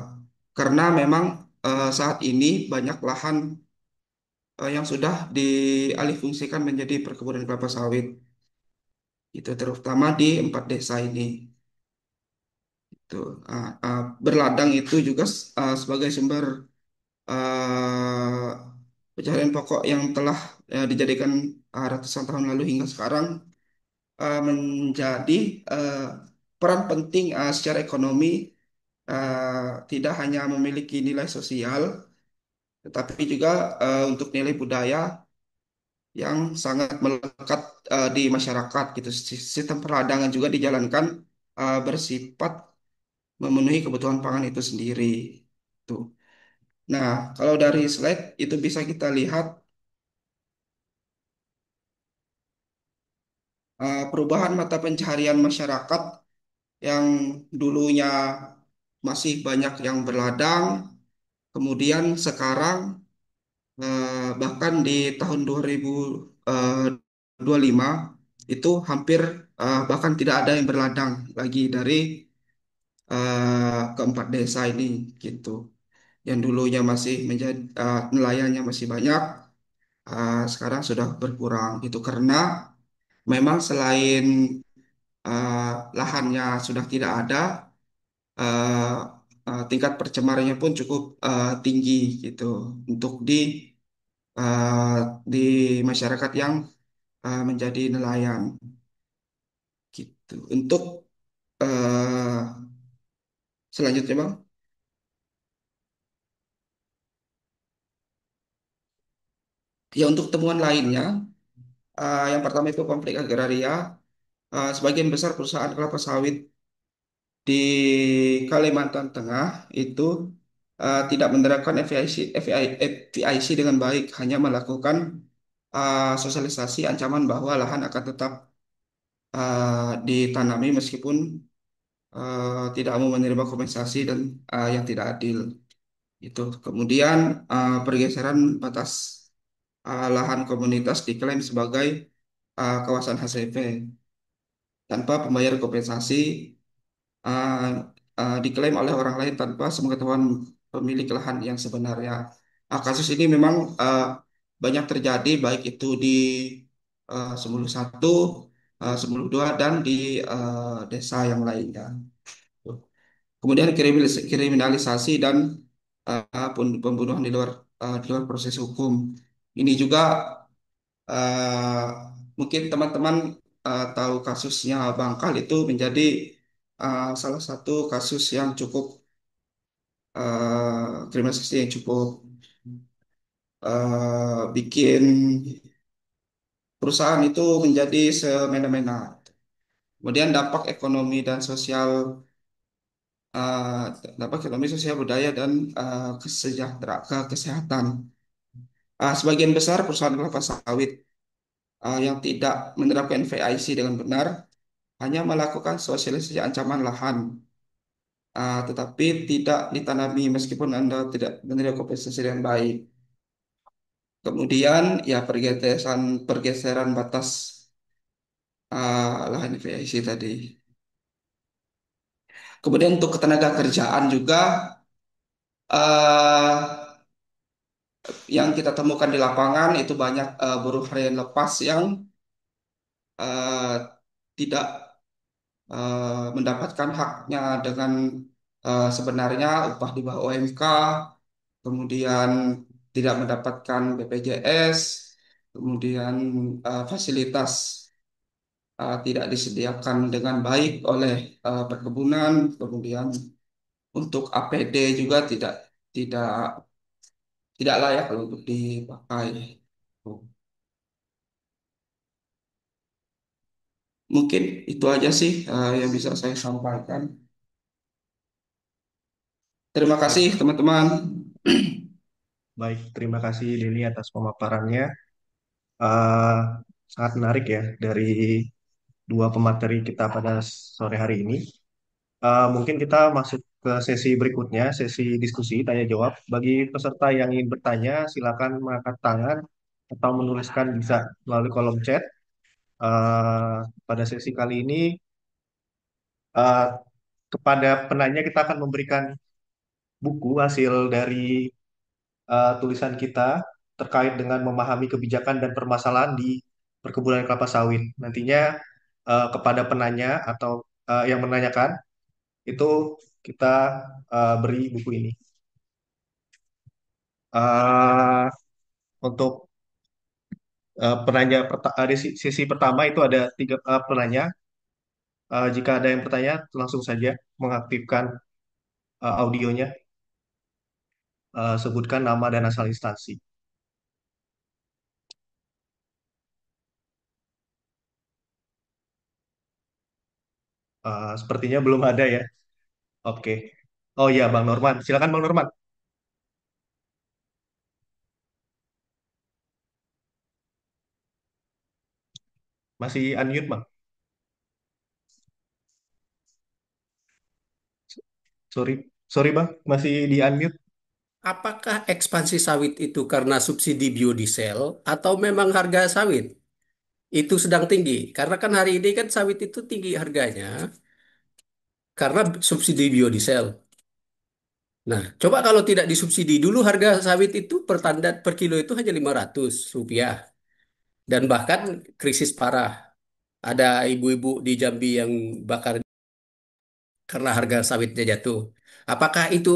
karena memang saat ini banyak lahan yang sudah dialihfungsikan menjadi perkebunan kelapa sawit. Itu terutama di 4 desa ini. Itu berladang itu juga sebagai sumber pencaharian pokok yang telah dijadikan ratusan tahun lalu hingga sekarang menjadi eh, peran penting secara ekonomi, tidak hanya memiliki nilai sosial, tetapi juga untuk nilai budaya yang sangat melekat di masyarakat gitu. Sistem perladangan juga dijalankan bersifat memenuhi kebutuhan pangan itu sendiri. Tuh. Nah, kalau dari slide itu bisa kita lihat perubahan mata pencaharian masyarakat yang dulunya masih banyak yang berladang, kemudian sekarang bahkan di tahun 2025 itu hampir bahkan tidak ada yang berladang lagi dari keempat desa ini gitu. Yang dulunya masih menjadi nelayannya masih banyak, sekarang sudah berkurang gitu karena memang selain uh, lahannya sudah tidak ada, uh, tingkat percemarannya pun cukup tinggi gitu untuk uh, di masyarakat yang menjadi nelayan gitu. Untuk uh, selanjutnya, Bang, ya untuk temuan lainnya, yang pertama itu konflik agraria. Sebagian besar perusahaan kelapa sawit di Kalimantan Tengah itu tidak menerapkan FPIC dengan baik, hanya melakukan sosialisasi ancaman bahwa lahan akan tetap ditanami meskipun tidak mau menerima kompensasi dan yang tidak adil. Itu. Kemudian pergeseran batas lahan komunitas diklaim sebagai kawasan HCP tanpa pembayaran kompensasi, uh, diklaim oleh orang lain tanpa sepengetahuan pemilik lahan yang sebenarnya. Kasus ini memang banyak terjadi baik itu di Sumulu Satu, Sumulu Dua, dan di desa yang lainnya. Kemudian kriminalisasi dan pembunuhan di luar proses hukum. Ini juga eh, mungkin teman-teman tahu kasusnya Bangkal itu menjadi salah satu kasus yang cukup kriminalisasi yang cukup bikin perusahaan itu menjadi semena-mena. Kemudian eh, dampak ekonomi sosial budaya dan kesehatan. Sebagian besar perusahaan kelapa sawit yang tidak menerapkan VIC dengan benar hanya melakukan sosialisasi ancaman lahan, tetapi tidak ditanami meskipun Anda tidak menerima kompensasi dengan baik. Kemudian ya pergeseran batas lahan VIC tadi. Kemudian untuk ketenaga kerjaan juga eh, yang kita temukan di lapangan itu banyak buruh harian lepas yang eh, tidak mendapatkan haknya dengan sebenarnya upah di bawah UMK, kemudian tidak mendapatkan BPJS, kemudian fasilitas tidak disediakan dengan baik oleh perkebunan, kemudian untuk APD juga tidak tidak layak kalau untuk dipakai. Mungkin itu aja sih yang bisa saya sampaikan. Terima kasih Ya, teman-teman. baik. Terima kasih Deni atas pemaparannya. Eh, Sangat menarik ya dari dua pemateri kita pada sore hari ini. Mungkin kita masuk ke sesi berikutnya, sesi diskusi tanya jawab. Bagi peserta yang ingin bertanya, silakan mengangkat tangan atau menuliskan bisa melalui kolom chat. Pada sesi kali ini, eh, kepada penanya kita akan memberikan buku hasil dari tulisan kita terkait dengan memahami kebijakan dan permasalahan di perkebunan kelapa sawit. Nantinya kepada penanya atau yang menanyakan itu kita beri buku ini. Eh, untuk di sesi pertama itu ada tiga penanya. Jika ada yang bertanya, langsung saja mengaktifkan audionya. Sebutkan nama dan asal instansi. Sepertinya belum ada ya. Oke. Oh iya, Bang Norman. Silakan Bang Norman. Masih unmute, Bang. Sorry, sorry Bang. Masih di unmute. Apakah ekspansi sawit itu karena subsidi biodiesel atau memang harga sawit itu sedang tinggi? Karena kan hari ini kan sawit itu tinggi harganya karena subsidi biodiesel. Nah, coba kalau tidak disubsidi dulu harga sawit itu per tanda per kilo itu hanya Rp500 dan bahkan krisis parah. Ada ibu-ibu di Jambi yang bakar karena harga sawitnya jatuh. Apakah itu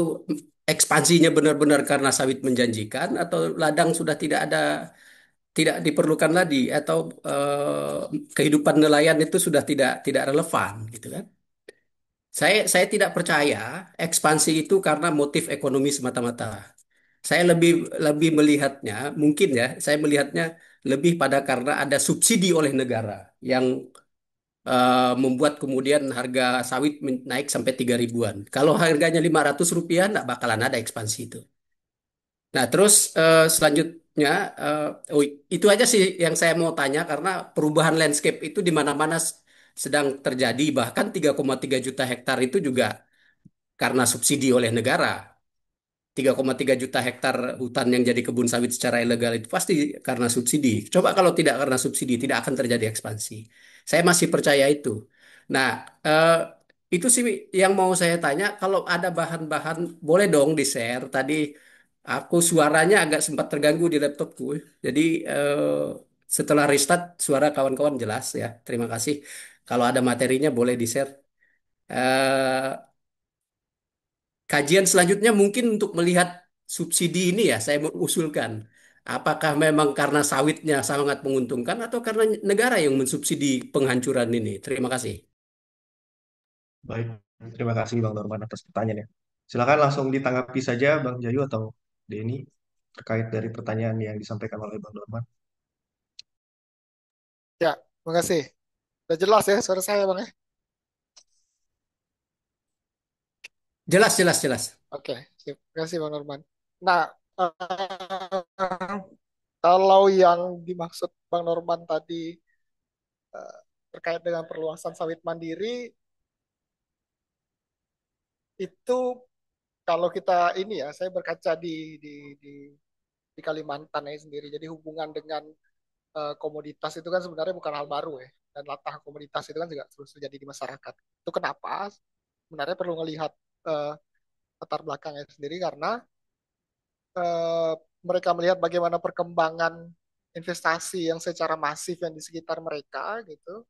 ekspansinya benar-benar karena sawit menjanjikan atau ladang sudah tidak diperlukan lagi atau kehidupan nelayan itu sudah tidak relevan gitu kan? Saya tidak percaya ekspansi itu karena motif ekonomi semata-mata. Saya lebih lebih melihatnya, mungkin ya, saya melihatnya lebih pada karena ada subsidi oleh negara yang membuat kemudian harga sawit naik sampai 3 ribuan. Kalau harganya Rp500, nggak bakalan ada ekspansi itu. Nah, terus selanjutnya, eh, oh, itu aja sih yang saya mau tanya karena perubahan landscape itu di mana-mana sedang terjadi. Bahkan 3,3 juta hektar itu juga karena subsidi oleh negara. 3,3 juta hektar hutan yang jadi kebun sawit secara ilegal itu pasti karena subsidi. Coba kalau tidak karena subsidi, tidak akan terjadi ekspansi. Saya masih percaya itu. Nah, itu sih yang mau saya tanya. Kalau ada bahan-bahan, boleh dong di-share. Tadi aku suaranya agak sempat terganggu di laptopku. Jadi setelah restart, suara kawan-kawan jelas ya. Terima kasih. Kalau ada materinya boleh di-share. Eh, Kajian selanjutnya mungkin untuk melihat subsidi ini ya, saya mengusulkan. Apakah memang karena sawitnya sangat menguntungkan atau karena negara yang mensubsidi penghancuran ini? Terima kasih. Baik. Terima kasih Bang Norman atas pertanyaannya. Silakan langsung ditanggapi saja Bang Jayu atau Denny terkait dari pertanyaan yang disampaikan oleh Bang Norman. Ya, terima kasih. Udah jelas ya suara saya, Bang ya? Jelas, jelas, jelas. Oke, sip. Terima kasih Bang Norman. Nah, eh, kalau yang dimaksud Bang Norman tadi eh, terkait dengan perluasan sawit mandiri, itu kalau kita ini ya, saya berkaca di Kalimantan ya sendiri. Jadi hubungan dengan komoditas itu kan sebenarnya bukan hal baru ya. Dan latah komoditas itu kan juga terus terjadi di masyarakat. Itu kenapa? Sebenarnya perlu melihat eh, latar belakangnya sendiri karena eh, mereka melihat bagaimana perkembangan investasi yang secara masif yang di sekitar mereka gitu.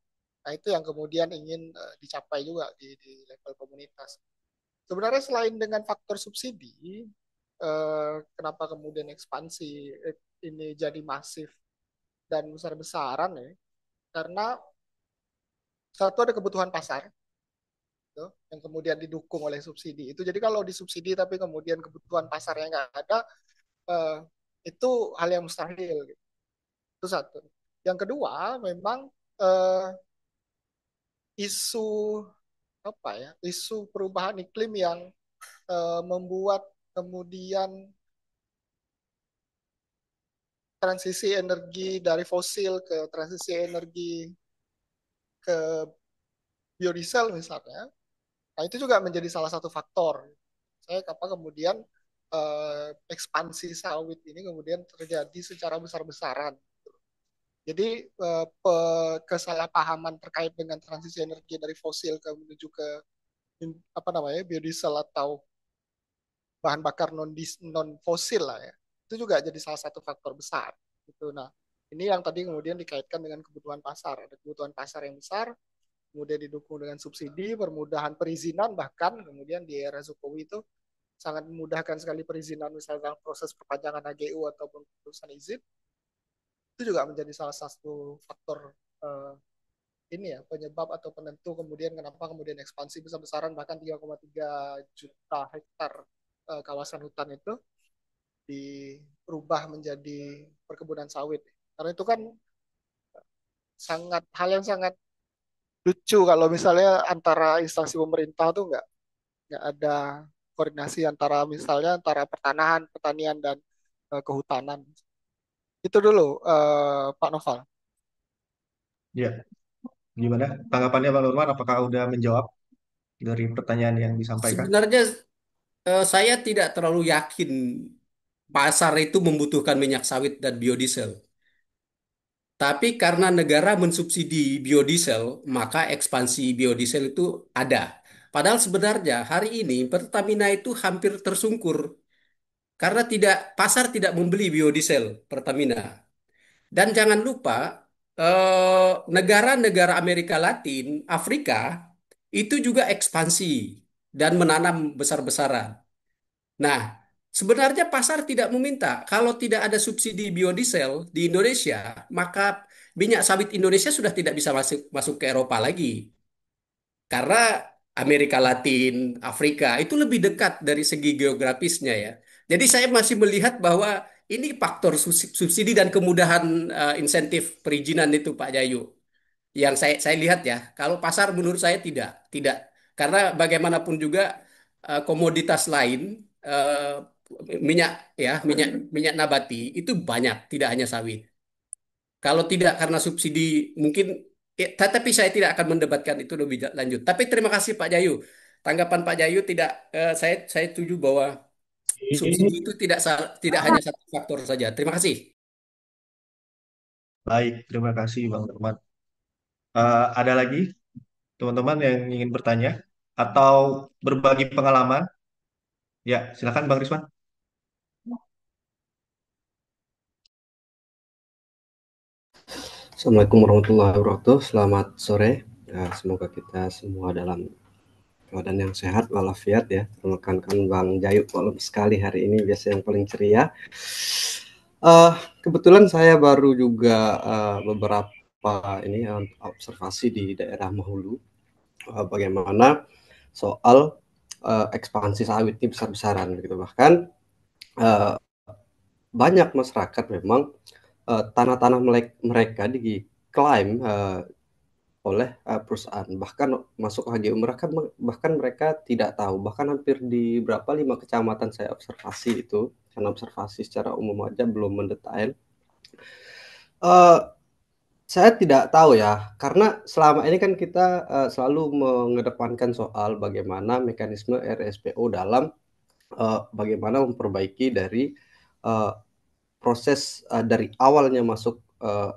Nah, itu yang kemudian ingin dicapai juga di level komunitas. Sebenarnya selain dengan faktor subsidi, kenapa kemudian ekspansi ini jadi masif dan besar-besaran ya? Karena satu ada kebutuhan pasar gitu, yang kemudian didukung oleh subsidi. Itu jadi kalau disubsidi tapi kemudian kebutuhan pasarnya nggak ada, eh, itu hal yang mustahil. Gitu. Itu satu. Yang kedua, memang eh, isu apa ya? Isu perubahan iklim yang membuat kemudian transisi energi dari fosil ke transisi energi ke biodiesel misalnya. Nah, itu juga menjadi salah satu faktor. Saya apa kemudian ekspansi sawit ini kemudian terjadi secara besar-besaran. Jadi kesalahpahaman terkait dengan transisi energi dari fosil ke menuju ke apa namanya biodiesel atau bahan bakar non fosil lah ya. Itu juga jadi salah satu faktor besar. Gitu. Nah, ini yang tadi kemudian dikaitkan dengan kebutuhan pasar. Ada kebutuhan pasar yang besar, kemudian didukung dengan subsidi, permudahan perizinan, bahkan kemudian di era Jokowi itu sangat memudahkan sekali perizinan misalnya proses perpanjangan HGU ataupun keputusan izin. Itu juga menjadi salah satu faktor ini ya penyebab atau penentu kemudian kenapa kemudian ekspansi besar-besaran bahkan 3,3 juta hektar kawasan hutan itu dirubah menjadi perkebunan sawit. Karena itu kan sangat hal yang sangat lucu kalau misalnya antara instansi pemerintah tuh nggak ada koordinasi antara misalnya antara pertanahan, pertanian dan kehutanan. Itu dulu Pak Noval. Ya, gimana tanggapannya Bang Norman? Apakah udah menjawab dari pertanyaan yang disampaikan? Sebenarnya saya tidak terlalu yakin pasar itu membutuhkan minyak sawit dan biodiesel. Tapi karena negara mensubsidi biodiesel, maka ekspansi biodiesel itu ada. Padahal sebenarnya hari ini Pertamina itu hampir tersungkur karena pasar tidak membeli biodiesel Pertamina. Dan jangan lupa negara-negara Amerika Latin, Afrika itu juga ekspansi dan menanam besar-besaran. Nah, sebenarnya pasar tidak meminta. Kalau tidak ada subsidi biodiesel di Indonesia, maka minyak sawit Indonesia sudah tidak bisa masuk masuk ke Eropa lagi. Karena Amerika Latin, Afrika itu lebih dekat dari segi geografisnya ya. Jadi saya masih melihat bahwa ini faktor subsidi dan kemudahan insentif perizinan itu Pak Jayu. Yang saya lihat ya, kalau pasar menurut saya tidak. Karena bagaimanapun juga komoditas lain minyak minyak minyak nabati itu banyak, tidak hanya sawit. Kalau tidak karena subsidi mungkin tetapi saya tidak akan mendebatkan itu lebih lanjut. Tapi terima kasih Pak Jayu. Tanggapan Pak Jayu tidak saya setuju bahwa subsidi itu tidak hanya satu faktor saja. Terima kasih. Baik, terima kasih Bang Norman. Ada lagi teman-teman yang ingin bertanya atau berbagi pengalaman? Ya, silakan Bang Risman. Assalamualaikum warahmatullahi wabarakatuh. Selamat sore. Ya, semoga kita semua dalam keadaan yang sehat walafiat ya. Rekan-rekan Bang Jayu malam sekali hari ini biasa yang paling ceria. Kebetulan saya baru juga beberapa observasi di daerah Mahulu bagaimana soal ekspansi sawit ini besar-besaran gitu. Bahkan eh, banyak masyarakat memang tanah-tanah mereka diklaim oleh perusahaan, bahkan masuk HGU mereka, bahkan mereka tidak tahu, bahkan hampir di berapa 5 kecamatan saya observasi itu, karena observasi secara umum aja belum mendetail. Eh, saya tidak tahu ya, karena selama ini kan kita selalu mengedepankan soal bagaimana mekanisme RSPO dalam bagaimana memperbaiki dari eh, proses dari awalnya masuk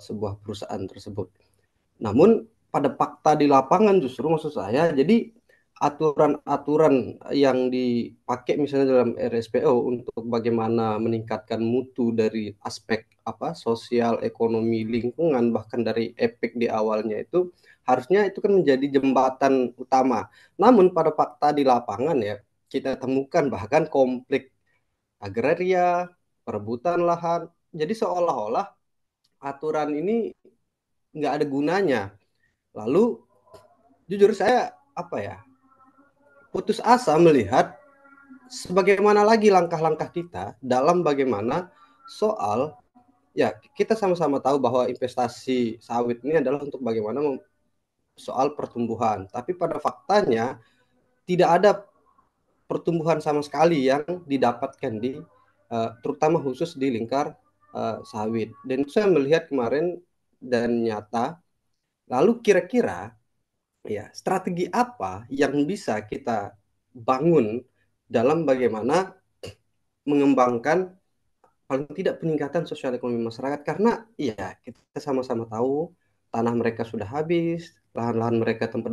sebuah perusahaan tersebut. Namun pada fakta di lapangan justru maksud saya, jadi aturan-aturan yang dipakai misalnya dalam RSPO untuk bagaimana meningkatkan mutu dari aspek apa sosial, ekonomi, lingkungan, bahkan dari efek di awalnya itu harusnya itu kan menjadi jembatan utama. Namun pada fakta di lapangan ya kita temukan bahkan konflik agraria, perebutan lahan. Jadi seolah-olah aturan ini nggak ada gunanya. Lalu jujur saya apa ya putus asa melihat sebagaimana lagi langkah-langkah kita dalam bagaimana soal ya kita sama-sama tahu bahwa investasi sawit ini adalah untuk bagaimana soal pertumbuhan. Tapi pada faktanya tidak ada pertumbuhan sama sekali yang didapatkan di terutama khusus di lingkar sawit. Dan saya melihat kemarin dan nyata. Lalu kira-kira ya strategi apa yang bisa kita bangun dalam bagaimana mengembangkan paling tidak peningkatan sosial ekonomi masyarakat, karena ya kita sama-sama tahu tanah mereka sudah habis, lahan-lahan mereka tempat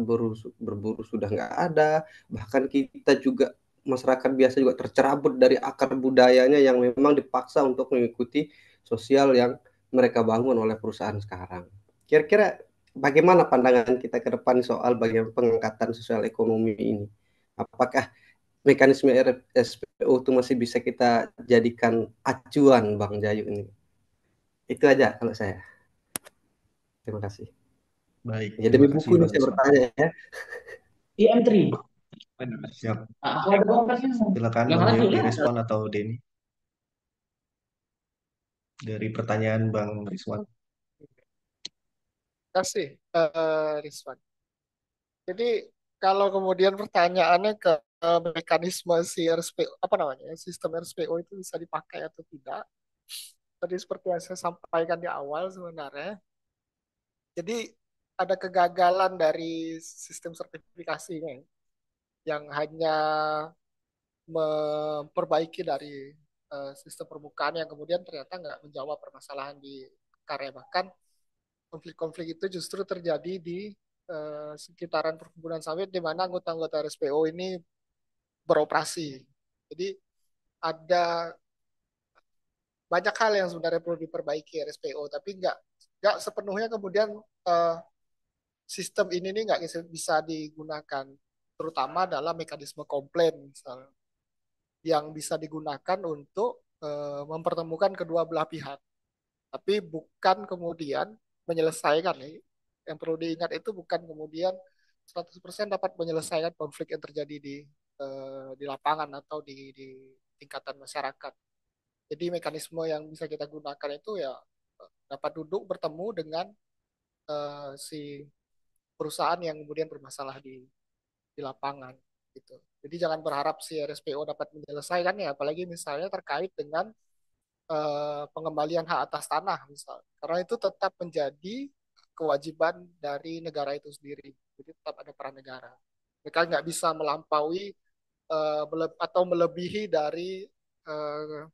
berburu sudah nggak ada, bahkan kita juga masyarakat biasa juga tercerabut dari akar budayanya yang memang dipaksa untuk mengikuti sosial yang mereka bangun oleh perusahaan sekarang. Kira-kira bagaimana pandangan kita ke depan soal bagaimana pengangkatan sosial ekonomi ini? Apakah mekanisme RSPO itu masih bisa kita jadikan acuan Bang Jayu ini? Itu aja kalau saya. Terima kasih. Baik, Ya terima demi kasih buku ini Bang saya Risman. bertanya ya. IM3. Siap. Aku ada kompasnya. Silakan Nggak Bang ada Jayu ya. direspon atau Denny dari pertanyaan Bang Risman. Terima kasih, Rizwan. Jadi kalau kemudian pertanyaannya ke mekanisme si RSPO, apa namanya, sistem RSPO itu bisa dipakai atau tidak, tadi seperti yang saya sampaikan di awal sebenarnya, jadi ada kegagalan dari sistem sertifikasinya yang hanya memperbaiki dari sistem permukaan yang kemudian ternyata nggak menjawab permasalahan di karya. Bahkan konflik-konflik itu justru terjadi di sekitaran perkebunan sawit di mana anggota-anggota RSPO ini beroperasi. Jadi ada banyak hal yang sebenarnya perlu diperbaiki RSPO, tapi nggak sepenuhnya kemudian uh, sistem ini nih nggak bisa digunakan, terutama dalam mekanisme komplain misalnya, yang bisa digunakan untuk mempertemukan kedua belah pihak, tapi bukan kemudian menyelesaikan. Yang perlu diingat itu bukan kemudian 100% dapat menyelesaikan konflik yang terjadi di lapangan atau di tingkatan masyarakat. Jadi mekanisme yang bisa kita gunakan itu ya dapat duduk bertemu dengan si perusahaan yang kemudian bermasalah di lapangan gitu. Jadi jangan berharap si RSPO dapat menyelesaikannya, apalagi misalnya terkait dengan pengembalian hak atas tanah misalnya. Karena itu tetap menjadi kewajiban dari negara itu sendiri. Jadi tetap ada peran negara. Mereka nggak bisa melampaui atau melebihi dari uh,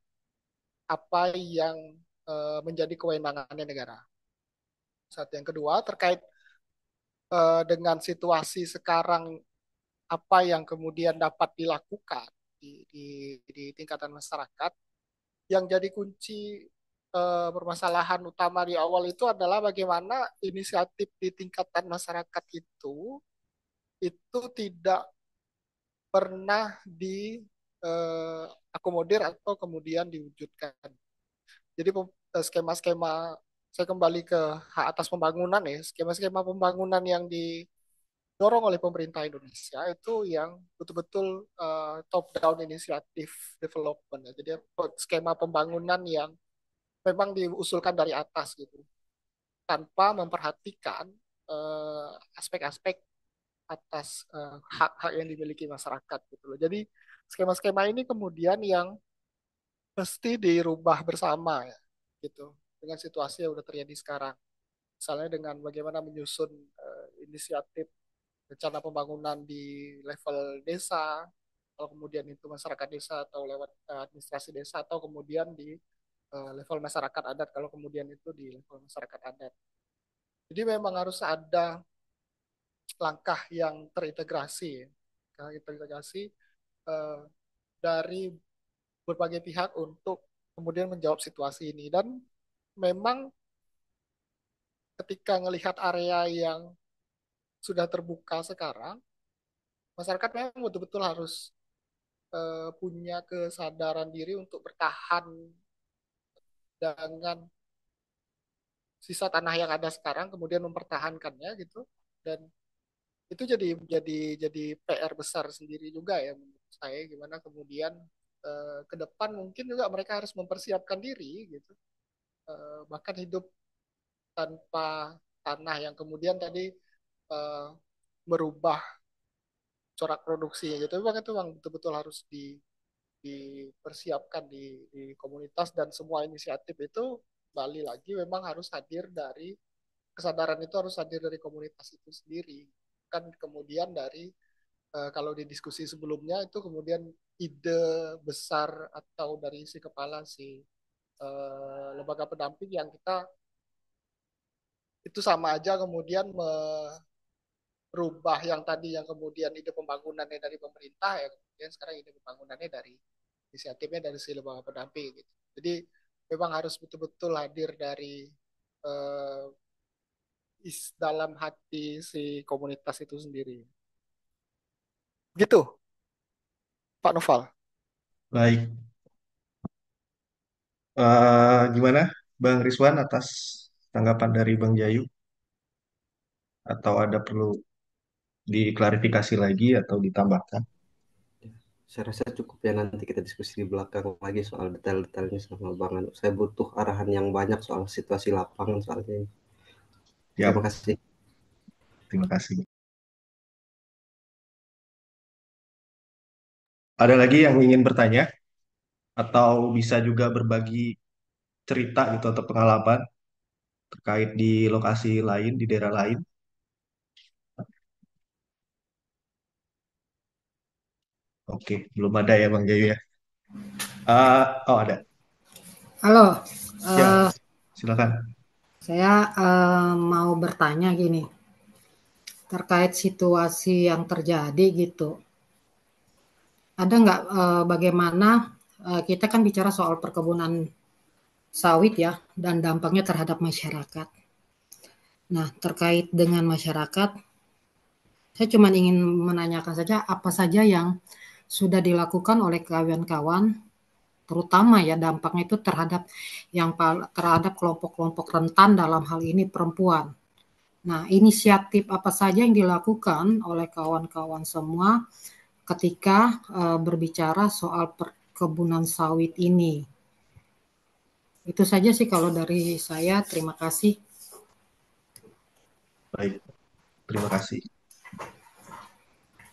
apa yang menjadi kewenangannya negara. Satu yang kedua terkait dengan situasi sekarang, apa yang kemudian dapat dilakukan di tingkatan masyarakat, yang jadi kunci permasalahan utama di awal itu adalah bagaimana inisiatif di tingkatan masyarakat itu tidak pernah diakomodir atau kemudian diwujudkan. Jadi skema-skema, saya kembali ke hak atas pembangunan ya, skema-skema pembangunan yang didorong oleh pemerintah Indonesia itu yang betul-betul top down inisiatif development ya. Jadi skema pembangunan yang memang diusulkan dari atas gitu, tanpa memperhatikan aspek-aspek atas hak-hak yang dimiliki masyarakat gitu loh. Jadi skema-skema ini kemudian yang mesti dirubah bersama ya gitu dengan situasi yang udah terjadi sekarang. Misalnya dengan bagaimana menyusun inisiatif rencana pembangunan di level desa, kalau kemudian itu masyarakat desa atau lewat administrasi desa, atau kemudian di level masyarakat adat, kalau kemudian itu di level masyarakat adat. Jadi memang harus ada langkah yang terintegrasi, eh, dari berbagai pihak untuk kemudian menjawab situasi ini. Dan memang ketika melihat area yang sudah terbuka sekarang, masyarakat memang betul-betul harus punya kesadaran diri untuk bertahan dengan sisa tanah yang ada sekarang, kemudian mempertahankannya gitu. Dan itu jadi PR besar sendiri juga ya menurut saya, gimana kemudian ke depan mungkin juga mereka harus mempersiapkan diri gitu. Bahkan hidup tanpa tanah yang kemudian tadi eh, merubah corak produksinya gitu. Memang itu memang betul-betul harus dipersiapkan di komunitas, dan semua inisiatif itu kembali lagi memang harus hadir dari kesadaran, itu harus hadir dari komunitas itu sendiri. Kan kemudian dari kalau di diskusi sebelumnya itu kemudian ide besar atau dari si kepala si lembaga pendamping yang kita itu sama aja kemudian merubah yang tadi yang kemudian ide pembangunannya dari pemerintah, ya kemudian sekarang ide pembangunannya dari inisiatifnya dari si lembaga pendamping gitu. Jadi memang harus betul-betul hadir dari eh, dalam hati si komunitas itu sendiri. Gitu, Pak Noval. Baik. Gimana, Bang Rizwan atas tanggapan dari Bang Jayu? Atau ada perlu diklarifikasi lagi atau ditambahkan? Saya rasa cukup ya, nanti kita diskusi di belakang lagi soal detail-detailnya sama Bang Anu. Saya butuh arahan yang banyak soal situasi lapangan soalnya ini. Terima Ya, kasih. terima kasih. Ada lagi yang ingin bertanya atau bisa juga berbagi cerita gitu atau pengalaman terkait di lokasi lain, di daerah lain? Oke, belum ada ya Bang Jayu ya. Oh ada. Halo, Ya, eh, silakan. saya mau bertanya gini, terkait situasi yang terjadi gitu. Ada nggak bagaimana kita kan bicara soal perkebunan sawit ya, dan dampaknya terhadap masyarakat. Nah, terkait dengan masyarakat, saya cuma ingin menanyakan saja apa saja yang sudah dilakukan oleh kawan-kawan, terutama ya dampaknya itu terhadap terhadap kelompok-kelompok rentan, dalam hal ini perempuan. Nah, inisiatif apa saja yang dilakukan oleh kawan-kawan semua ketika berbicara soal perkebunan sawit ini? Itu saja sih kalau dari saya. Terima kasih. Baik, terima kasih.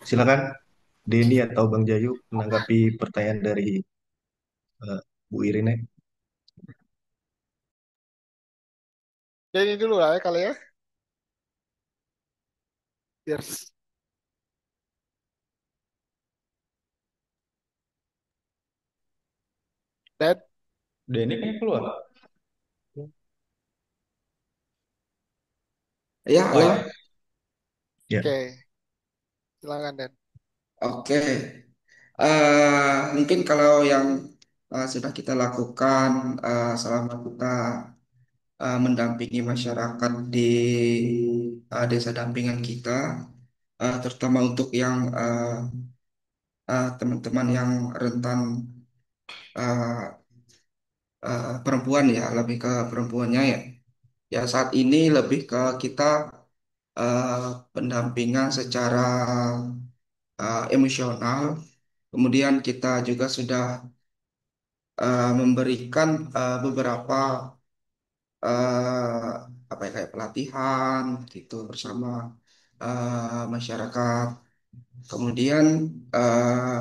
Silakan Denny atau Bang Jayu menanggapi pertanyaan dari eh, Bu Irine. Jadi dulu lah ya kali ya. Biar Dan Denny kayaknya keluar. Ya, Oh halo. ya, ya. oke, silakan Dan. Oke. Mungkin kalau yang sudah kita lakukan selama kita mendampingi masyarakat di desa dampingan kita, terutama untuk yang teman-teman yang rentan uh, perempuan ya, lebih ke perempuannya ya. Ya saat ini lebih ke kita eh, pendampingan secara emosional. Kemudian kita juga sudah memberikan beberapa eh, apa ya kayak pelatihan gitu bersama masyarakat. Kemudian eh,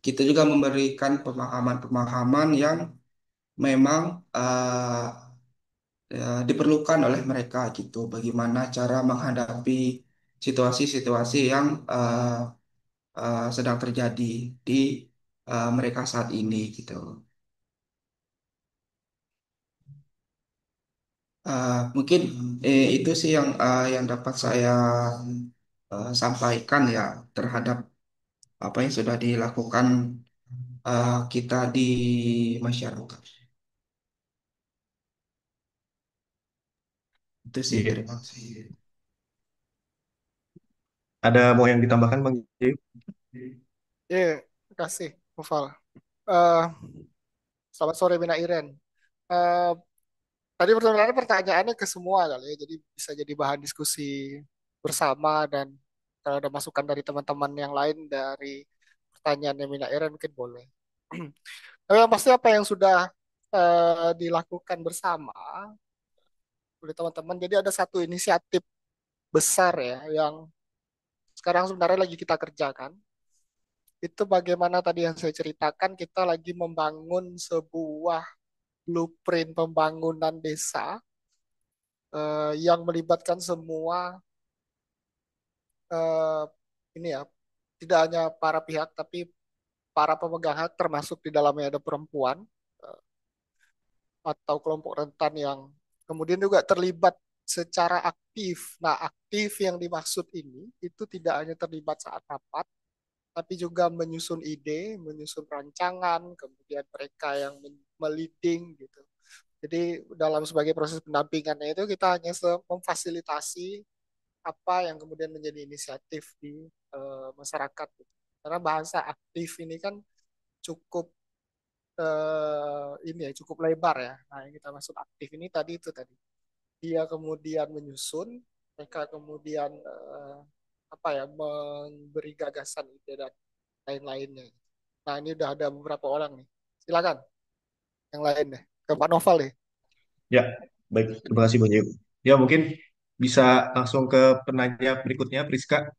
kita juga memberikan pemahaman-pemahaman yang memang diperlukan oleh mereka gitu. Bagaimana cara menghadapi situasi-situasi yang sedang terjadi di mereka saat ini gitu. Mungkin itu sih yang dapat saya sampaikan ya terhadap apa yang sudah dilakukan kita di masyarakat. Itu sih, Iya. terima kasih. Ada mau yang ditambahkan Bang Jayu? Iya, terima kasih, Noval. Eh, Selamat sore, Bina Iren. Eh, Tadi sebenarnya pertanyaannya ke semua kali ya, jadi bisa jadi bahan diskusi bersama dan kalau ada masukan dari teman-teman yang lain dari pertanyaannya Bina Iren mungkin boleh. Tapi yang pasti apa yang sudah dilakukan bersama oleh teman-teman, jadi ada satu inisiatif besar ya yang sekarang sebenarnya lagi kita kerjakan. Itu bagaimana tadi yang saya ceritakan, kita lagi membangun sebuah blueprint pembangunan desa yang melibatkan semua eh, ini ya, tidak hanya para pihak tapi para pemegang hak termasuk di dalamnya ada perempuan eh, atau kelompok rentan yang kemudian juga terlibat secara aktif. Nah, aktif yang dimaksud ini itu tidak hanya terlibat saat rapat, tapi juga menyusun ide, menyusun rancangan, kemudian mereka yang meliding gitu. Jadi dalam sebagai proses pendampingannya itu kita hanya memfasilitasi apa yang kemudian menjadi inisiatif di masyarakat. Karena bahasa aktif ini kan cukup ini ya cukup lebar ya. Nah, yang kita maksud aktif ini tadi itu tadi. Dia kemudian menyusun, mereka kemudian apa ya memberi gagasan ide dan lain-lainnya. Nah, ini udah ada beberapa orang nih. Silakan yang lain deh. Ke Pak Noval deh. Ya, baik. Terima kasih Bang Jayu. Ya, mungkin bisa langsung ke penanya berikutnya, Priska.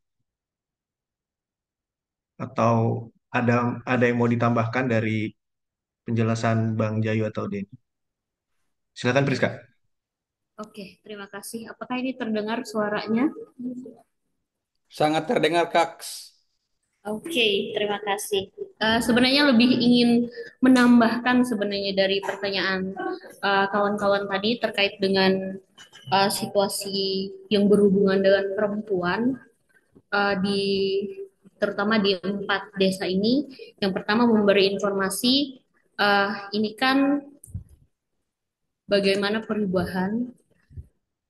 Atau ada ada yang mau ditambahkan dari penjelasan Bang Jayu atau Denny? Silakan Priska. Oke, terima kasih. Apakah ini terdengar suaranya? Sangat terdengar, Kak. Oke, terima kasih. Sebenarnya lebih ingin menambahkan sebenarnya dari pertanyaan kawan-kawan tadi terkait dengan situasi yang berhubungan dengan perempuan di terutama di 4 desa ini. Yang pertama memberi informasi, ini kan bagaimana perubahan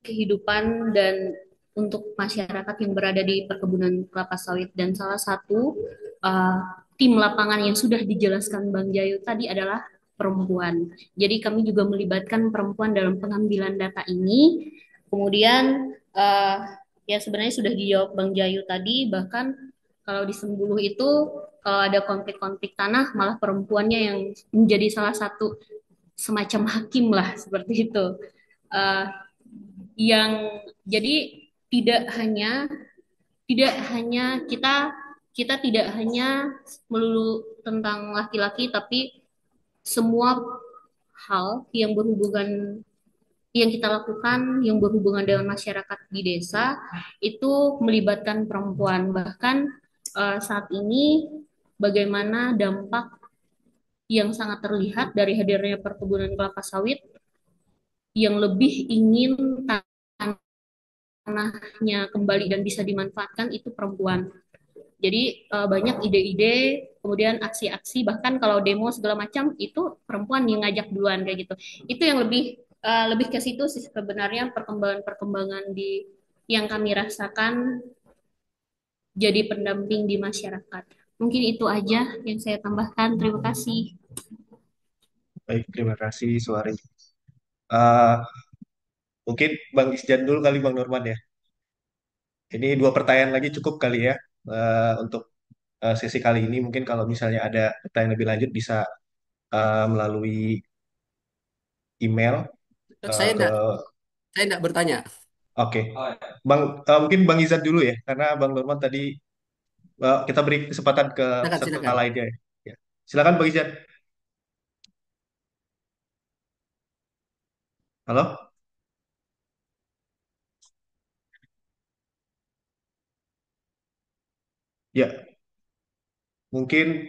kehidupan dan untuk masyarakat yang berada di perkebunan kelapa sawit dan salah satu uh, tim lapangan yang sudah dijelaskan Bang Jayu tadi adalah perempuan. Jadi kami juga melibatkan perempuan dalam pengambilan data ini. Kemudian ya sebenarnya sudah dijawab Bang Jayu tadi, bahkan kalau di Sembuluh itu kalau ada konflik-konflik tanah malah perempuannya yang menjadi salah satu semacam hakim lah seperti itu. Uh, yang jadi tidak hanya tidak hanya kita kita tidak hanya melulu tentang laki-laki tapi semua hal yang berhubungan yang kita lakukan yang berhubungan dengan masyarakat di desa itu melibatkan perempuan bahkan saat ini bagaimana dampak yang sangat terlihat dari hadirnya perkebunan kelapa sawit yang lebih ingin tanahnya kembali dan bisa dimanfaatkan itu perempuan. Jadi banyak ide-ide, kemudian aksi-aksi, bahkan kalau demo segala macam itu perempuan yang ngajak duluan kayak gitu. Itu yang lebih ke situ sih sebenarnya perkembangan-perkembangan di yang kami rasakan jadi pendamping di masyarakat. Mungkin itu aja yang saya tambahkan. Terima kasih. Baik, terima kasih Suari. Eh, mungkin Bang Isjan dulu kali Bang Norman ya. ini dua pertanyaan lagi cukup kali ya untuk sesi kali ini. Mungkin kalau misalnya ada pertanyaan lebih lanjut bisa melalui email Saya ke. enggak bertanya. Oke, Bang, mungkin Bang Izat dulu ya, karena Bang Norman tadi kita beri kesempatan ke Silakan, peserta silakan. lainnya. Ya. Silakan Bang Izat. Halo? Ya, mungkin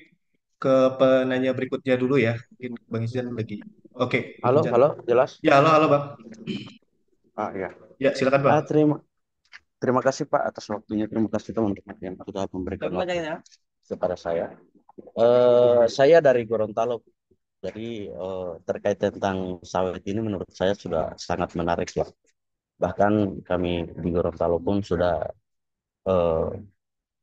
ke penanya berikutnya dulu ya. Mungkin Bang Izat lagi. Oke, Bang Halo, Izat. halo, jelas? Ya, halo, halo Bang. Ya. Ya, silakan Bang. Terima terima kasih Pak atas waktunya. Terima kasih teman-teman yang sudah memberikan waktu kepada saya. Saya dari Gorontalo. Jadi terkait tentang sawit ini menurut saya sudah sangat menarik ya. Bahkan kami di Gorontalo pun sudah eh,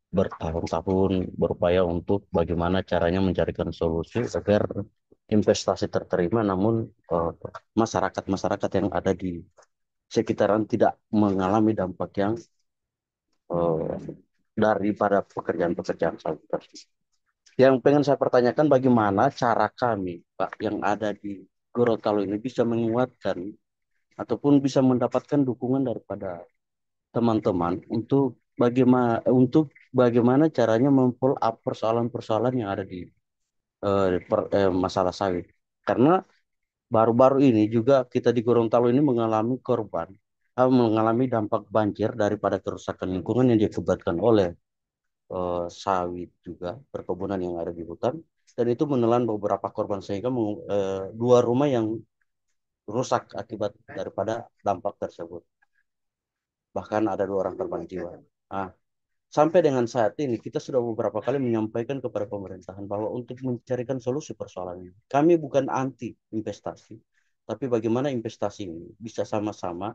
bertahun-tahun berupaya untuk bagaimana caranya mencarikan solusi agar investasi terterima, namun masyarakat-masyarakat yang ada di sekitaran tidak mengalami dampak yang eh, daripada pekerjaan-pekerjaan sawit tersebut. Yang pengen saya pertanyakan bagaimana cara kami, Pak, yang ada di Gorontalo ini bisa menguatkan ataupun bisa mendapatkan dukungan daripada teman-teman untuk bagaimana caranya memfollow up persoalan-persoalan yang ada di masalah sawit. Karena baru-baru ini juga kita di Gorontalo ini mengalami dampak banjir daripada kerusakan lingkungan yang diakibatkan oleh sawit juga perkebunan yang ada di hutan dan itu menelan beberapa korban sehingga dua rumah yang rusak akibat daripada dampak tersebut. Bahkan ada 2 orang korban jiwa. Nah, sampai dengan saat ini kita sudah beberapa kali menyampaikan kepada pemerintahan bahwa untuk mencarikan solusi persoalan ini, kami bukan anti investasi, tapi bagaimana investasi ini bisa sama-sama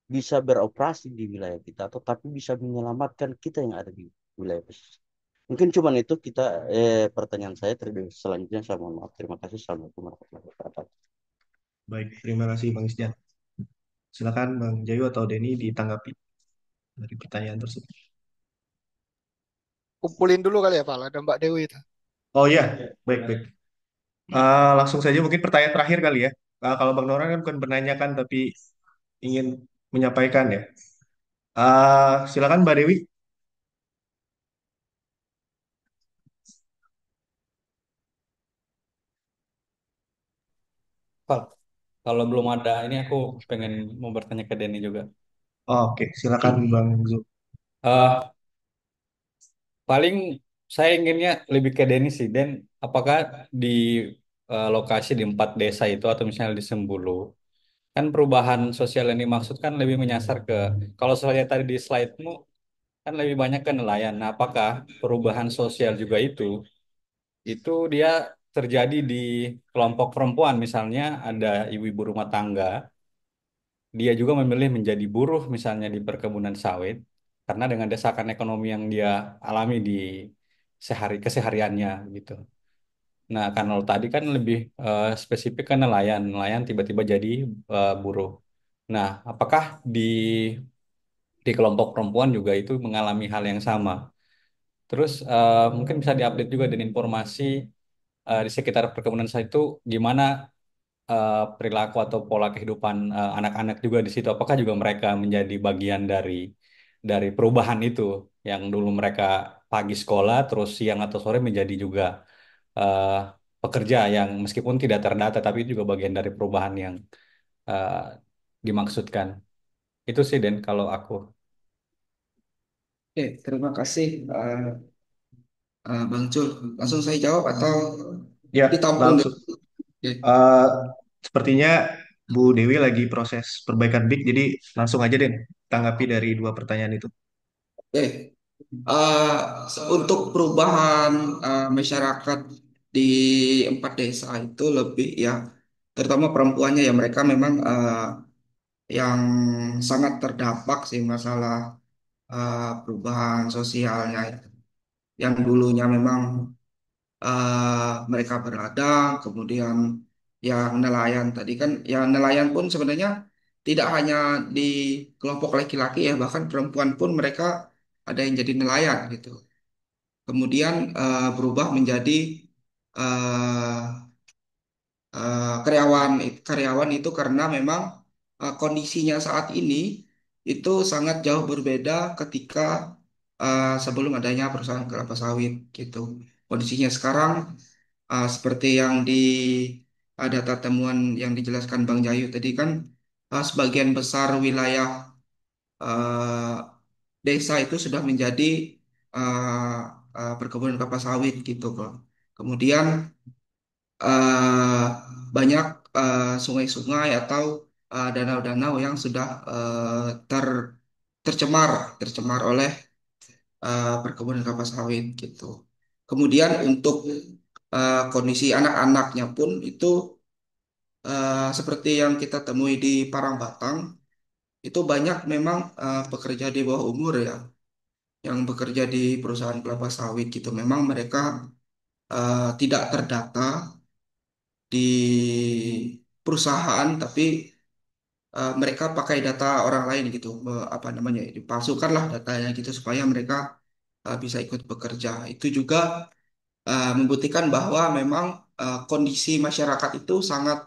bisa beroperasi di wilayah kita, tetapi bisa menyelamatkan kita yang ada di wilayah pesisir. Mungkin cuman itu pertanyaan saya. Selanjutnya saya mohon maaf. Terima kasih. Assalamualaikum warahmatullahi wabarakatuh. Baik, terima kasih Bang Izat. Silakan Bang Jayu atau Denny ditanggapi dari pertanyaan tersebut. Kumpulin dulu kali ya Pak, ada Mbak Dewi itu. Oh ya, baik, baik. Langsung saja mungkin pertanyaan terakhir kali ya. Kalau Bang Nora kan bukan menanyakan tapi ingin menyampaikan ya. Silakan Mbak Dewi. Pak, kalau belum ada ini aku pengen mau bertanya ke Denny juga. Oke, silakan Bang Zul. Eh Paling saya inginnya lebih ke Denny sih. Den, apakah di lokasi di 4 desa itu atau misalnya di Sembulu, kan perubahan sosial yang dimaksud kan lebih menyasar ke, kalau saya tadi di slide-mu kan lebih banyak ke nelayan. Nah, apakah perubahan sosial juga itu dia terjadi di kelompok perempuan, misalnya ada ibu-ibu rumah tangga dia juga memilih menjadi buruh misalnya di perkebunan sawit karena dengan desakan ekonomi yang dia alami di kesehariannya gitu. Nah, karena lo tadi kan lebih spesifik ke nelayan, nelayan tiba-tiba jadi buruh. Nah, apakah di kelompok perempuan juga itu mengalami hal yang sama? Terus mungkin bisa diupdate juga dengan informasi di sekitar perkebunan sawit itu gimana perilaku atau pola kehidupan anak-anak juga di situ. Apakah juga mereka menjadi bagian dari perubahan itu yang dulu mereka pagi sekolah terus siang atau sore menjadi juga eh, pekerja yang meskipun tidak terdata tapi itu juga bagian dari perubahan yang eh, dimaksudkan. Itu sih Den kalau aku. Oke, terima kasih Bang Jul. Langsung saya jawab atau Ya, ditampung dulu? langsung. Oke. Eh, Sepertinya Bu Dewi lagi proses perbaikan mic, jadi langsung aja deh tanggapi dari dua pertanyaan itu. Oke. Eh, untuk perubahan masyarakat di 4 desa itu lebih ya, terutama perempuannya ya mereka memang yang sangat terdampak sih masalah perubahan sosialnya itu. Yang dulunya memang mereka berladang, kemudian yang nelayan tadi kan, yang nelayan pun sebenarnya tidak hanya di kelompok laki-laki ya, bahkan perempuan pun mereka ada yang jadi nelayan gitu. Kemudian berubah menjadi eh, karyawan. Karyawan itu karena memang kondisinya saat ini itu sangat jauh berbeda ketika sebelum adanya perusahaan kelapa sawit gitu. Kondisinya sekarang seperti yang di data temuan yang dijelaskan Bang Jayu tadi kan, sebagian besar wilayah eh, desa itu sudah menjadi eh, perkebunan kelapa sawit gitu kok. Kemudian eh, banyak sungai-sungai atau danau-danau yang sudah tercemar tercemar oleh perkebunan kelapa sawit gitu. Kemudian untuk kondisi anak-anaknya pun itu seperti yang kita temui di Parangbatang, itu banyak memang pekerja di bawah umur ya, yang bekerja di perusahaan kelapa sawit gitu. Memang mereka tidak terdata di perusahaan, tapi mereka pakai data orang lain gitu, apa namanya, dipalsukan lah datanya gitu supaya mereka bisa ikut bekerja. Itu juga membuktikan bahwa memang kondisi masyarakat itu sangat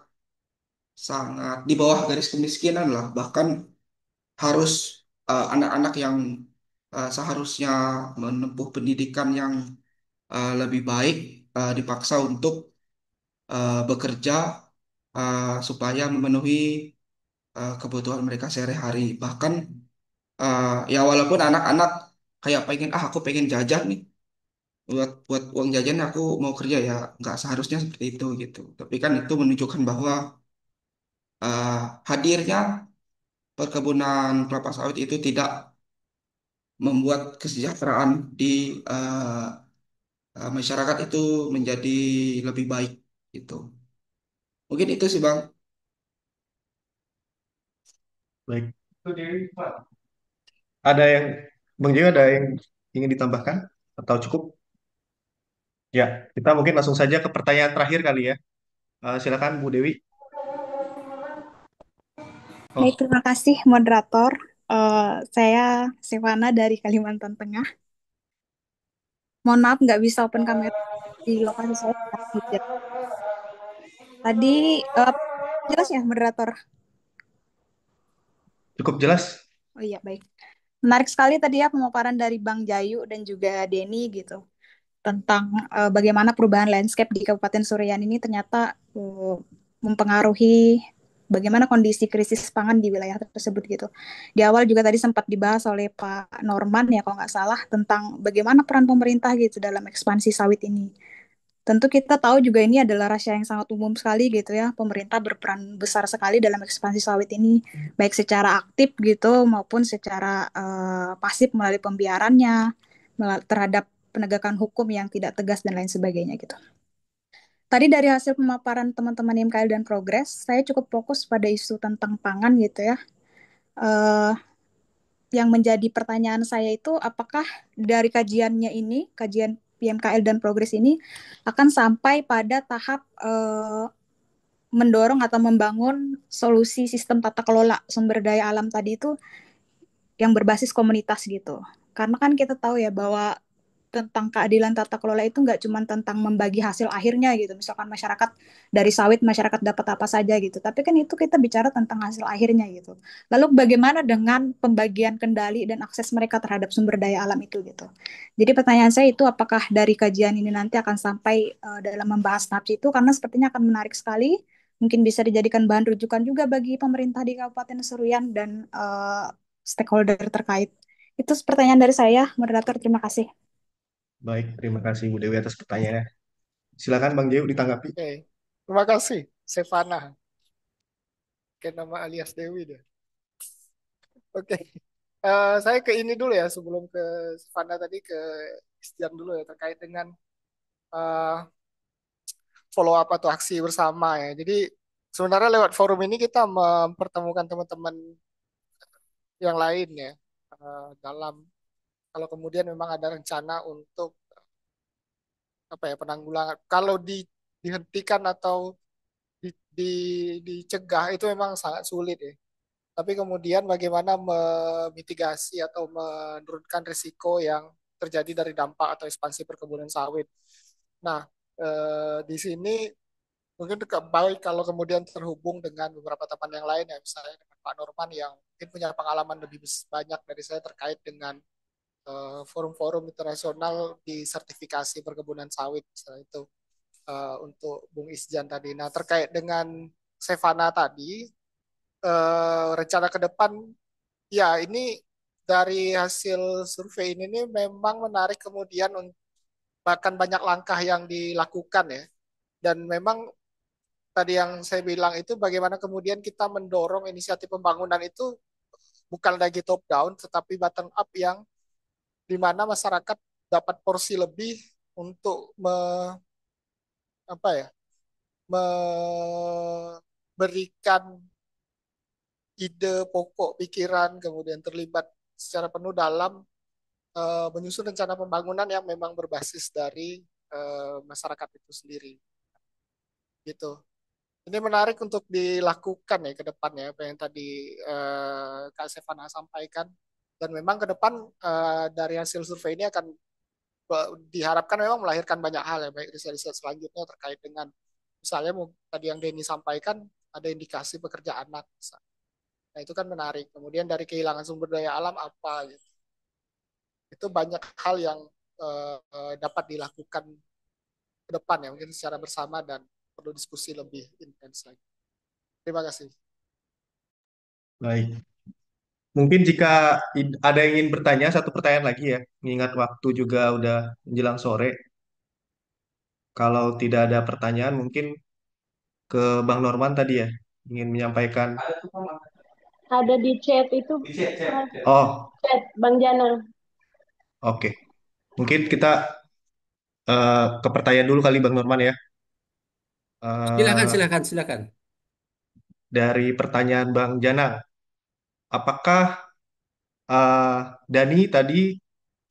sangat di bawah garis kemiskinan lah. Bahkan harus anak-anak yang seharusnya menempuh pendidikan yang lebih baik dipaksa untuk bekerja supaya memenuhi kebutuhan mereka sehari-hari. Bahkan ya walaupun anak-anak kayak pengen, aku pengen jajan nih, buat buat uang jajan aku mau kerja, ya nggak seharusnya seperti itu gitu. Tapi kan itu menunjukkan bahwa hadirnya perkebunan kelapa sawit itu tidak membuat kesejahteraan di eh, masyarakat itu menjadi lebih baik gitu. Mungkin itu sih Bang. Baik. Ada yang Bang Jayo ada yang ingin ditambahkan atau cukup? Ya, kita mungkin langsung saja ke pertanyaan terakhir kali ya. Silakan Bu Dewi. Baik, Oh, terima kasih moderator. Saya Sevana dari Kalimantan Tengah. Mohon maaf nggak bisa open kamera di lokasi saya sedang hujan. Tadi jelas ya moderator? cukup jelas. Oh iya, baik. Menarik sekali tadi ya pemaparan dari Bang Jayu dan juga Denny gitu tentang bagaimana perubahan landscape di Kabupaten Surian ini ternyata mempengaruhi bagaimana kondisi krisis pangan di wilayah tersebut gitu. Di awal juga tadi sempat dibahas oleh Pak Norman ya kalau nggak salah tentang bagaimana peran pemerintah gitu dalam ekspansi sawit ini. Tentu kita tahu juga ini adalah rahasia yang sangat umum sekali gitu ya. Pemerintah berperan besar sekali dalam ekspansi sawit ini, baik secara aktif gitu maupun secara pasif melalui pembiarannya, terhadap penegakan hukum yang tidak tegas dan lain sebagainya gitu. Tadi dari hasil pemaparan teman-teman IMKL dan Progres, saya cukup fokus pada isu tentang pangan gitu ya. Eh, yang menjadi pertanyaan saya itu apakah dari kajiannya ini, kajian PMKL dan Progres ini akan sampai pada tahap mendorong atau membangun solusi sistem tata kelola sumber daya alam tadi itu yang berbasis komunitas gitu. Karena kan kita tahu ya bahwa tentang keadilan tata kelola itu nggak cuma tentang membagi hasil akhirnya gitu. Misalkan masyarakat dari sawit masyarakat dapat apa saja gitu. Tapi kan itu kita bicara tentang hasil akhirnya gitu. Lalu bagaimana dengan pembagian kendali dan akses mereka terhadap sumber daya alam itu gitu. Jadi pertanyaan saya itu apakah dari kajian ini nanti akan sampai dalam membahas tahap itu karena sepertinya akan menarik sekali. Mungkin bisa dijadikan bahan rujukan juga bagi pemerintah di Kabupaten Seruyan dan stakeholder terkait. Itu pertanyaan dari saya, moderator. Terima kasih. Baik, terima kasih Bu Dewi atas pertanyaannya. Silakan Bang Jayo ditanggapi. Oke, terima kasih, Sevana. Kayak nama alias Dewi deh. Oke, saya ke ini dulu ya sebelum ke Sevana tadi ke Istian dulu ya terkait dengan eh, follow up atau aksi bersama ya. Jadi sebenarnya lewat forum ini kita mempertemukan teman-teman yang lain ya dalam kalau kemudian memang ada rencana untuk apa ya penanggulangan kalau dihentikan atau di, di, dicegah itu memang sangat sulit ya. tapi kemudian bagaimana memitigasi atau menurunkan risiko yang terjadi dari dampak atau ekspansi perkebunan sawit. Nah, di sini mungkin baik kalau kemudian terhubung dengan beberapa teman yang lain ya, misalnya dengan Pak Norman yang mungkin punya pengalaman lebih banyak dari saya terkait dengan forum-forum internasional di sertifikasi perkebunan sawit, misalnya itu untuk Bung Isjan tadi. Nah, terkait dengan Sevana tadi, rencana ke depan, ya ini dari hasil survei ini memang menarik kemudian bahkan banyak langkah yang dilakukan ya. Dan memang tadi yang saya bilang itu bagaimana kemudian kita mendorong inisiatif pembangunan itu bukan lagi top down tetapi bottom up yang di mana masyarakat dapat porsi lebih untuk apa ya memberikan ide pokok pikiran kemudian terlibat secara penuh dalam menyusun rencana pembangunan yang memang berbasis dari masyarakat itu sendiri gitu. Ini menarik untuk dilakukan ya ke depannya apa yang tadi Kak Sevana sampaikan dan memang ke depan dari hasil survei ini akan diharapkan memang melahirkan banyak hal ya baik riset-riset selanjutnya terkait dengan misalnya tadi yang Denny sampaikan ada indikasi pekerja anak misalnya. Nah itu kan menarik. Kemudian dari kehilangan sumber daya alam apa gitu. Itu banyak hal yang dapat dilakukan ke depan ya mungkin secara bersama dan perlu diskusi lebih intens lagi. Terima kasih. Baik. Mungkin jika ada yang ingin bertanya, satu pertanyaan lagi ya. Mengingat waktu juga udah menjelang sore. Kalau tidak ada pertanyaan, mungkin ke Bang Norman tadi ya. Ingin menyampaikan. Ada di chat itu. Oh, Chat Bang Jana. oke. Mungkin kita ke pertanyaan dulu kali Bang Norman ya. Silakan, Eh, silakan, silakan. dari pertanyaan Bang Jana, apakah eh, Dani tadi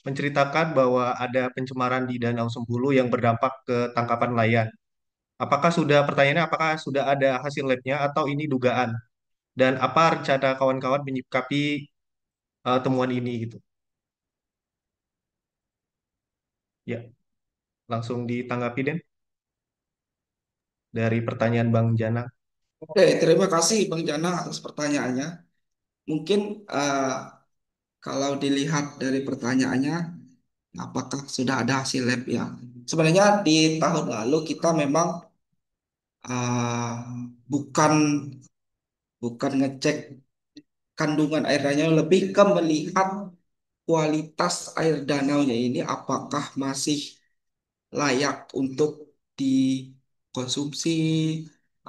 menceritakan bahwa ada pencemaran di Danau Sembulu yang berdampak ke tangkapan nelayan? Pertanyaannya apakah sudah ada hasil labnya atau ini dugaan? Dan apa rencana kawan-kawan menyikapi temuan ini gitu? Ya, langsung ditanggapi Den dari pertanyaan Bang Jana. Oke, terima kasih Bang Jana atas pertanyaannya. Mungkin eh, kalau dilihat dari pertanyaannya, apakah sudah ada hasil lab ya? Sebenarnya di tahun lalu kita memang eh, bukan bukan ngecek kandungan air danau, lebih ke melihat kualitas air danaunya ini apakah masih layak untuk dikonsumsi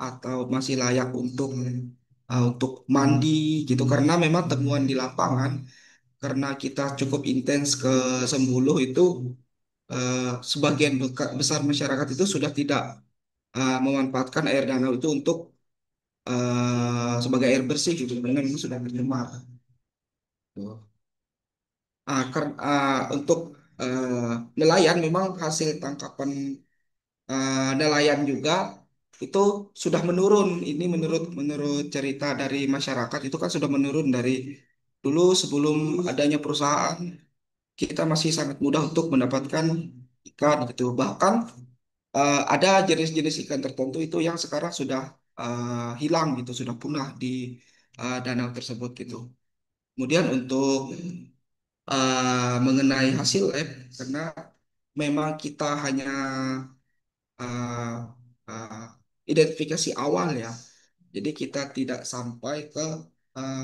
atau masih layak untuk mandi gitu karena memang temuan di lapangan karena kita cukup intens ke Sembuluh itu sebagian besar masyarakat itu sudah tidak memanfaatkan air danau itu untuk sebagai air bersih gitu karena memang sudah tercemar. Tuh. Untuk nelayan memang hasil tangkapan nelayan juga itu sudah menurun. Ini menurut menurut cerita dari masyarakat itu kan sudah menurun dari dulu sebelum adanya perusahaan kita masih sangat mudah untuk mendapatkan ikan gitu. Bahkan ada jenis-jenis ikan tertentu itu yang sekarang sudah hilang gitu, sudah punah di danau tersebut gitu. Kemudian untuk mengenai hasil lab karena memang kita hanya uh, uh, identifikasi awal ya. Jadi kita tidak sampai ke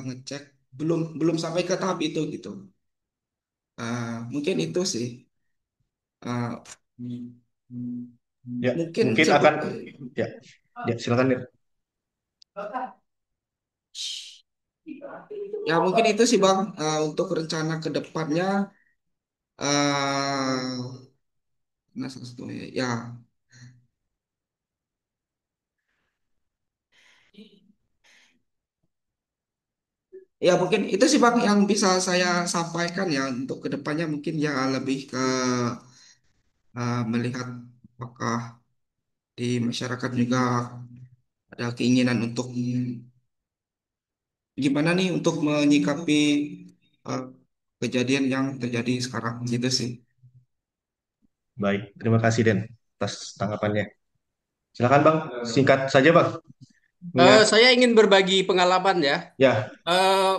ngecek belum belum sampai ke tahap itu gitu. Mungkin itu sih. Uh, Ya, mungkin mungkin sebut akan ya, ya silakan Den. ya mungkin itu sih Bang. Untuk rencana ke depannya nah salah satu ya ya mungkin itu sih Bang yang bisa saya sampaikan ya untuk kedepannya mungkin ya lebih ke melihat apakah di masyarakat juga ada keinginan untuk gimana nih untuk menyikapi eh, kejadian yang terjadi sekarang gitu sih. Baik, terima kasih Den atas tanggapannya. Silakan Bang, singkat saja Bang. Mengingat Saya ingin berbagi pengalaman ya. ya, Eh,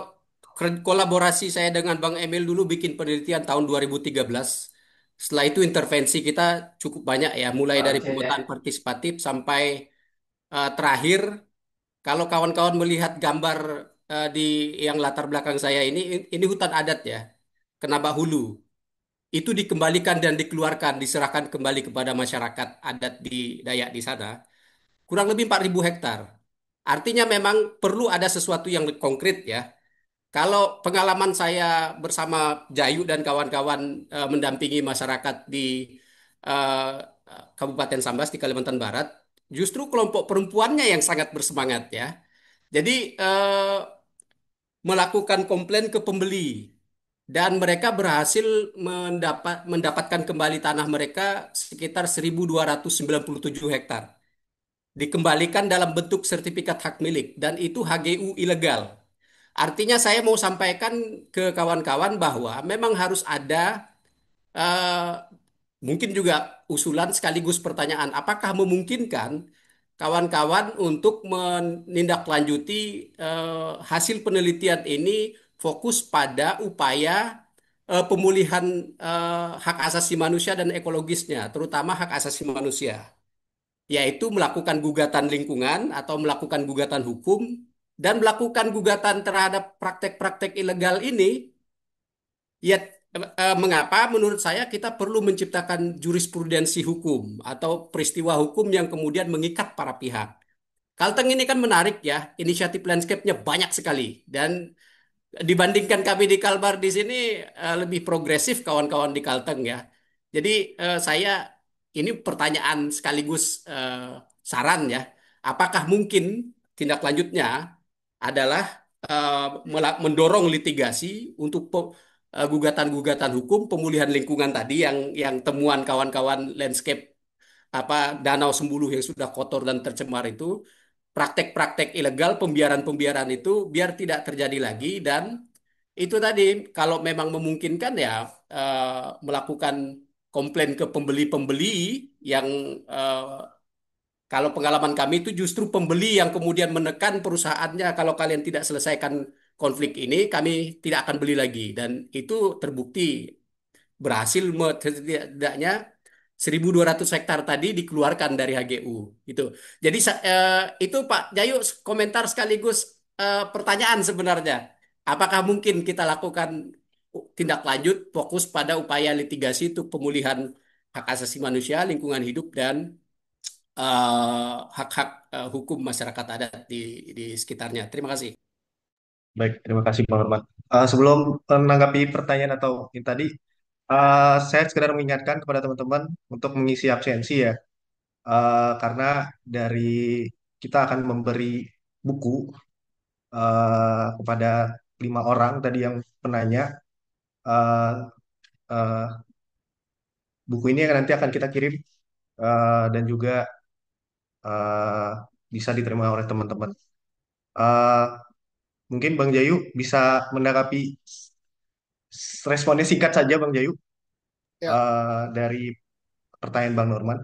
Kolaborasi saya dengan Bang Emil dulu bikin penelitian tahun 2013. Setelah itu intervensi kita cukup banyak ya, mulai dari pemetaan partisipatif sampai terakhir. Kalau kawan-kawan melihat gambar di yang latar belakang saya ini hutan adat ya, Kenabak Hulu. Itu dikembalikan dan dikeluarkan, diserahkan kembali kepada masyarakat adat di Dayak di sana. Kurang lebih 4.000 hektar. Artinya memang perlu ada sesuatu yang konkret ya. Kalau pengalaman saya bersama Jayu dan kawan-kawan mendampingi masyarakat di eh, Kabupaten Sambas di Kalimantan Barat, justru kelompok perempuannya yang sangat bersemangat ya. Jadi melakukan komplain ke pembeli dan mereka berhasil mendapatkan kembali tanah mereka sekitar 1.297 hektar. Dikembalikan dalam bentuk sertifikat hak milik dan itu HGU ilegal. Artinya saya mau sampaikan ke kawan-kawan bahwa memang harus ada eh, mungkin juga usulan sekaligus pertanyaan, apakah memungkinkan kawan-kawan untuk menindaklanjuti hasil penelitian ini fokus pada upaya pemulihan hak asasi manusia dan ekologisnya, terutama hak asasi manusia, yaitu melakukan gugatan lingkungan atau melakukan gugatan hukum dan melakukan gugatan terhadap praktek-praktek ilegal ini. Ya, mengapa menurut saya kita perlu menciptakan jurisprudensi hukum atau peristiwa hukum yang kemudian mengikat para pihak. Kalteng ini kan menarik ya, inisiatif landscape-nya banyak sekali dan dibandingkan kami di Kalbar di sini lebih progresif kawan-kawan di Kalteng ya. Jadi saya ini pertanyaan sekaligus saran ya. Apakah mungkin tindak lanjutnya adalah mendorong litigasi untuk gugatan-gugatan hukum pemulihan lingkungan tadi yang temuan kawan-kawan landscape apa danau Sembuluh yang sudah kotor dan tercemar itu, praktek-praktek ilegal pembiaran-pembiaran itu biar tidak terjadi lagi dan itu tadi kalau memang memungkinkan ya melakukan komplain ke pembeli-pembeli yang eh, kalau pengalaman kami itu justru pembeli yang kemudian menekan perusahaannya kalau kalian tidak selesaikan konflik ini kami tidak akan beli lagi dan itu terbukti berhasil setidaknya 1.200 hektar tadi dikeluarkan dari HGU gitu. Jadi itu Pak Jayu komentar sekaligus pertanyaan sebenarnya. Apakah mungkin kita lakukan tindak lanjut fokus pada upaya litigasi untuk pemulihan hak asasi manusia, lingkungan hidup dan hak-hak hukum masyarakat adat di sekitarnya. Terima kasih. baik, terima kasih Bang Norman. Sebelum menanggapi pertanyaan atau yang tadi, saya sekedar mengingatkan kepada teman-teman untuk mengisi absensi ya. Karena dari kita akan memberi buku kepada 5 orang tadi yang penanya. Eh, eh, Buku ini yang nanti akan kita kirim dan juga eh, bisa diterima oleh teman-teman. Eh, Mungkin Bang Jayu bisa menanggapi responnya singkat saja Bang Jayu Ya, dari pertanyaan Bang Norman.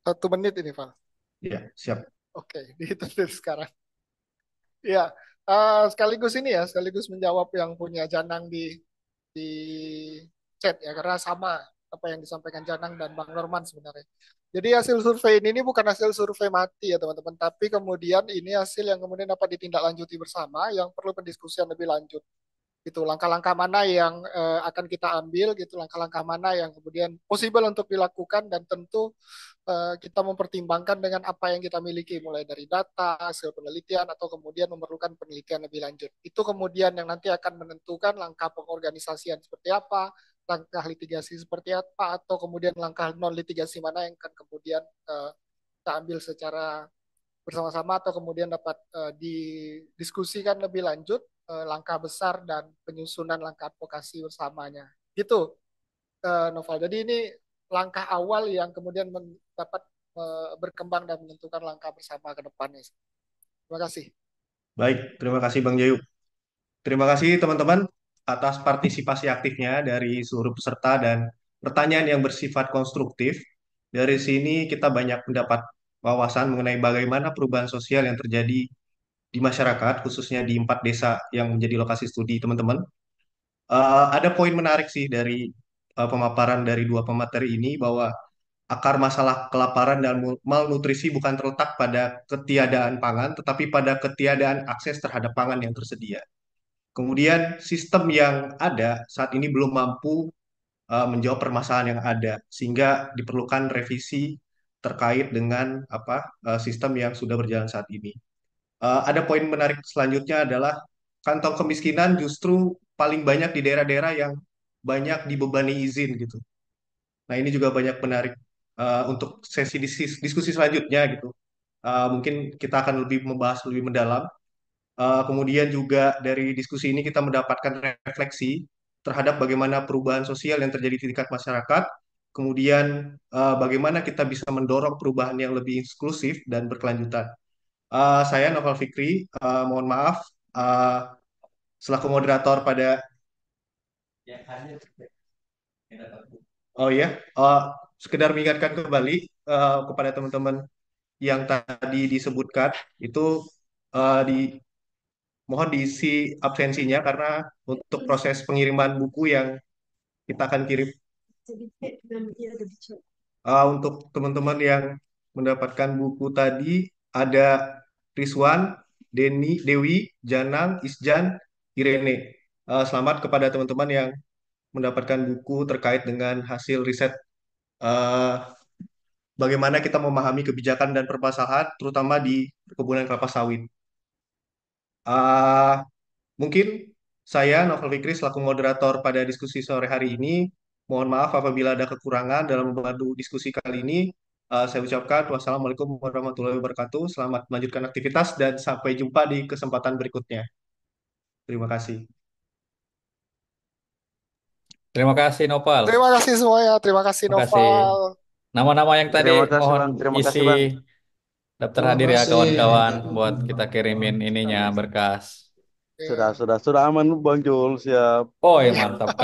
1 menit ini, Val. Ya, siap. Oke, dihitung dari sekarang. Ya, sekaligus ini ya, sekaligus menjawab yang punya Janang di chat ya, karena sama apa yang disampaikan Janang dan Bang Norman sebenarnya. Jadi hasil survei ini bukan hasil survei mati ya teman-teman, tapi kemudian ini hasil yang kemudian dapat ditindaklanjuti bersama yang perlu pendiskusian lebih lanjut gitu, langkah-langkah mana yang akan kita ambil gitu, langkah-langkah mana yang kemudian possible untuk dilakukan dan tentu kita mempertimbangkan dengan apa yang kita miliki mulai dari data, hasil penelitian atau kemudian memerlukan penelitian lebih lanjut. Itu kemudian yang nanti akan menentukan langkah pengorganisasian seperti apa, langkah litigasi seperti apa atau kemudian langkah non litigasi mana yang akan kemudian kita ambil secara bersama-sama atau kemudian dapat didiskusikan lebih lanjut langkah besar dan penyusunan langkah advokasi bersamanya. Gitu, Noval. Jadi ini langkah awal yang kemudian dapat berkembang dan menentukan langkah bersama ke depannya. Terima kasih. Baik, terima kasih Bang Jayu. Terima kasih teman-teman atas partisipasi aktifnya dari seluruh peserta dan pertanyaan yang bersifat konstruktif. Dari sini kita banyak mendapat wawasan mengenai bagaimana perubahan sosial yang terjadi di masyarakat, khususnya di 4 desa yang menjadi lokasi studi teman-teman. Ada poin menarik sih dari pemaparan dari dua pemateri ini bahwa akar masalah kelaparan dan malnutrisi bukan terletak pada ketiadaan pangan, tetapi pada ketiadaan akses terhadap pangan yang tersedia. Kemudian sistem yang ada saat ini belum mampu menjawab permasalahan yang ada, sehingga diperlukan revisi terkait dengan sistem yang sudah berjalan saat ini. Ada poin menarik selanjutnya adalah kantong kemiskinan justru paling banyak di daerah-daerah yang banyak dibebani izin gitu. Nah, ini juga banyak menarik untuk sesi diskusi selanjutnya gitu. Mungkin kita akan lebih membahas lebih mendalam. Kemudian juga dari diskusi ini kita mendapatkan refleksi terhadap bagaimana perubahan sosial yang terjadi di tingkat masyarakat. Kemudian bagaimana kita bisa mendorong perubahan yang lebih inklusif dan berkelanjutan. Saya Novel Fikri, mohon maaf selaku moderator pada. Oh ya, sekedar mengingatkan kembali kepada teman-teman yang tadi disebutkan itu di mohon diisi absensinya karena untuk proses pengiriman buku yang kita akan kirim. Untuk teman-teman yang mendapatkan buku tadi ada Rizwan, Dewi, Janang, Isjan, Irene. Selamat kepada teman-teman yang mendapatkan buku terkait dengan hasil riset eh, bagaimana kita memahami kebijakan dan permasalahan terutama di perkebunan kelapa sawit. Ah, Mungkin saya, Novel Fikri, selaku moderator pada diskusi sore hari ini, mohon maaf apabila ada kekurangan dalam membantu diskusi kali ini. Saya ucapkan wassalamualaikum warahmatullahi wabarakatuh. Selamat melanjutkan aktivitas dan sampai jumpa di kesempatan berikutnya. Terima kasih. Terima kasih Nopal. Terima kasih semuanya. Terima kasih Terima kasih. Noval. Nama-nama yang tadi Terima kasih mohon Bang. Terima isi kasih Bang. daftar Terima hadir ya kasih. kawan-kawan buat kita kirimin ininya berkas. Sudah aman Bang Jul, siap. Oh ya mantap.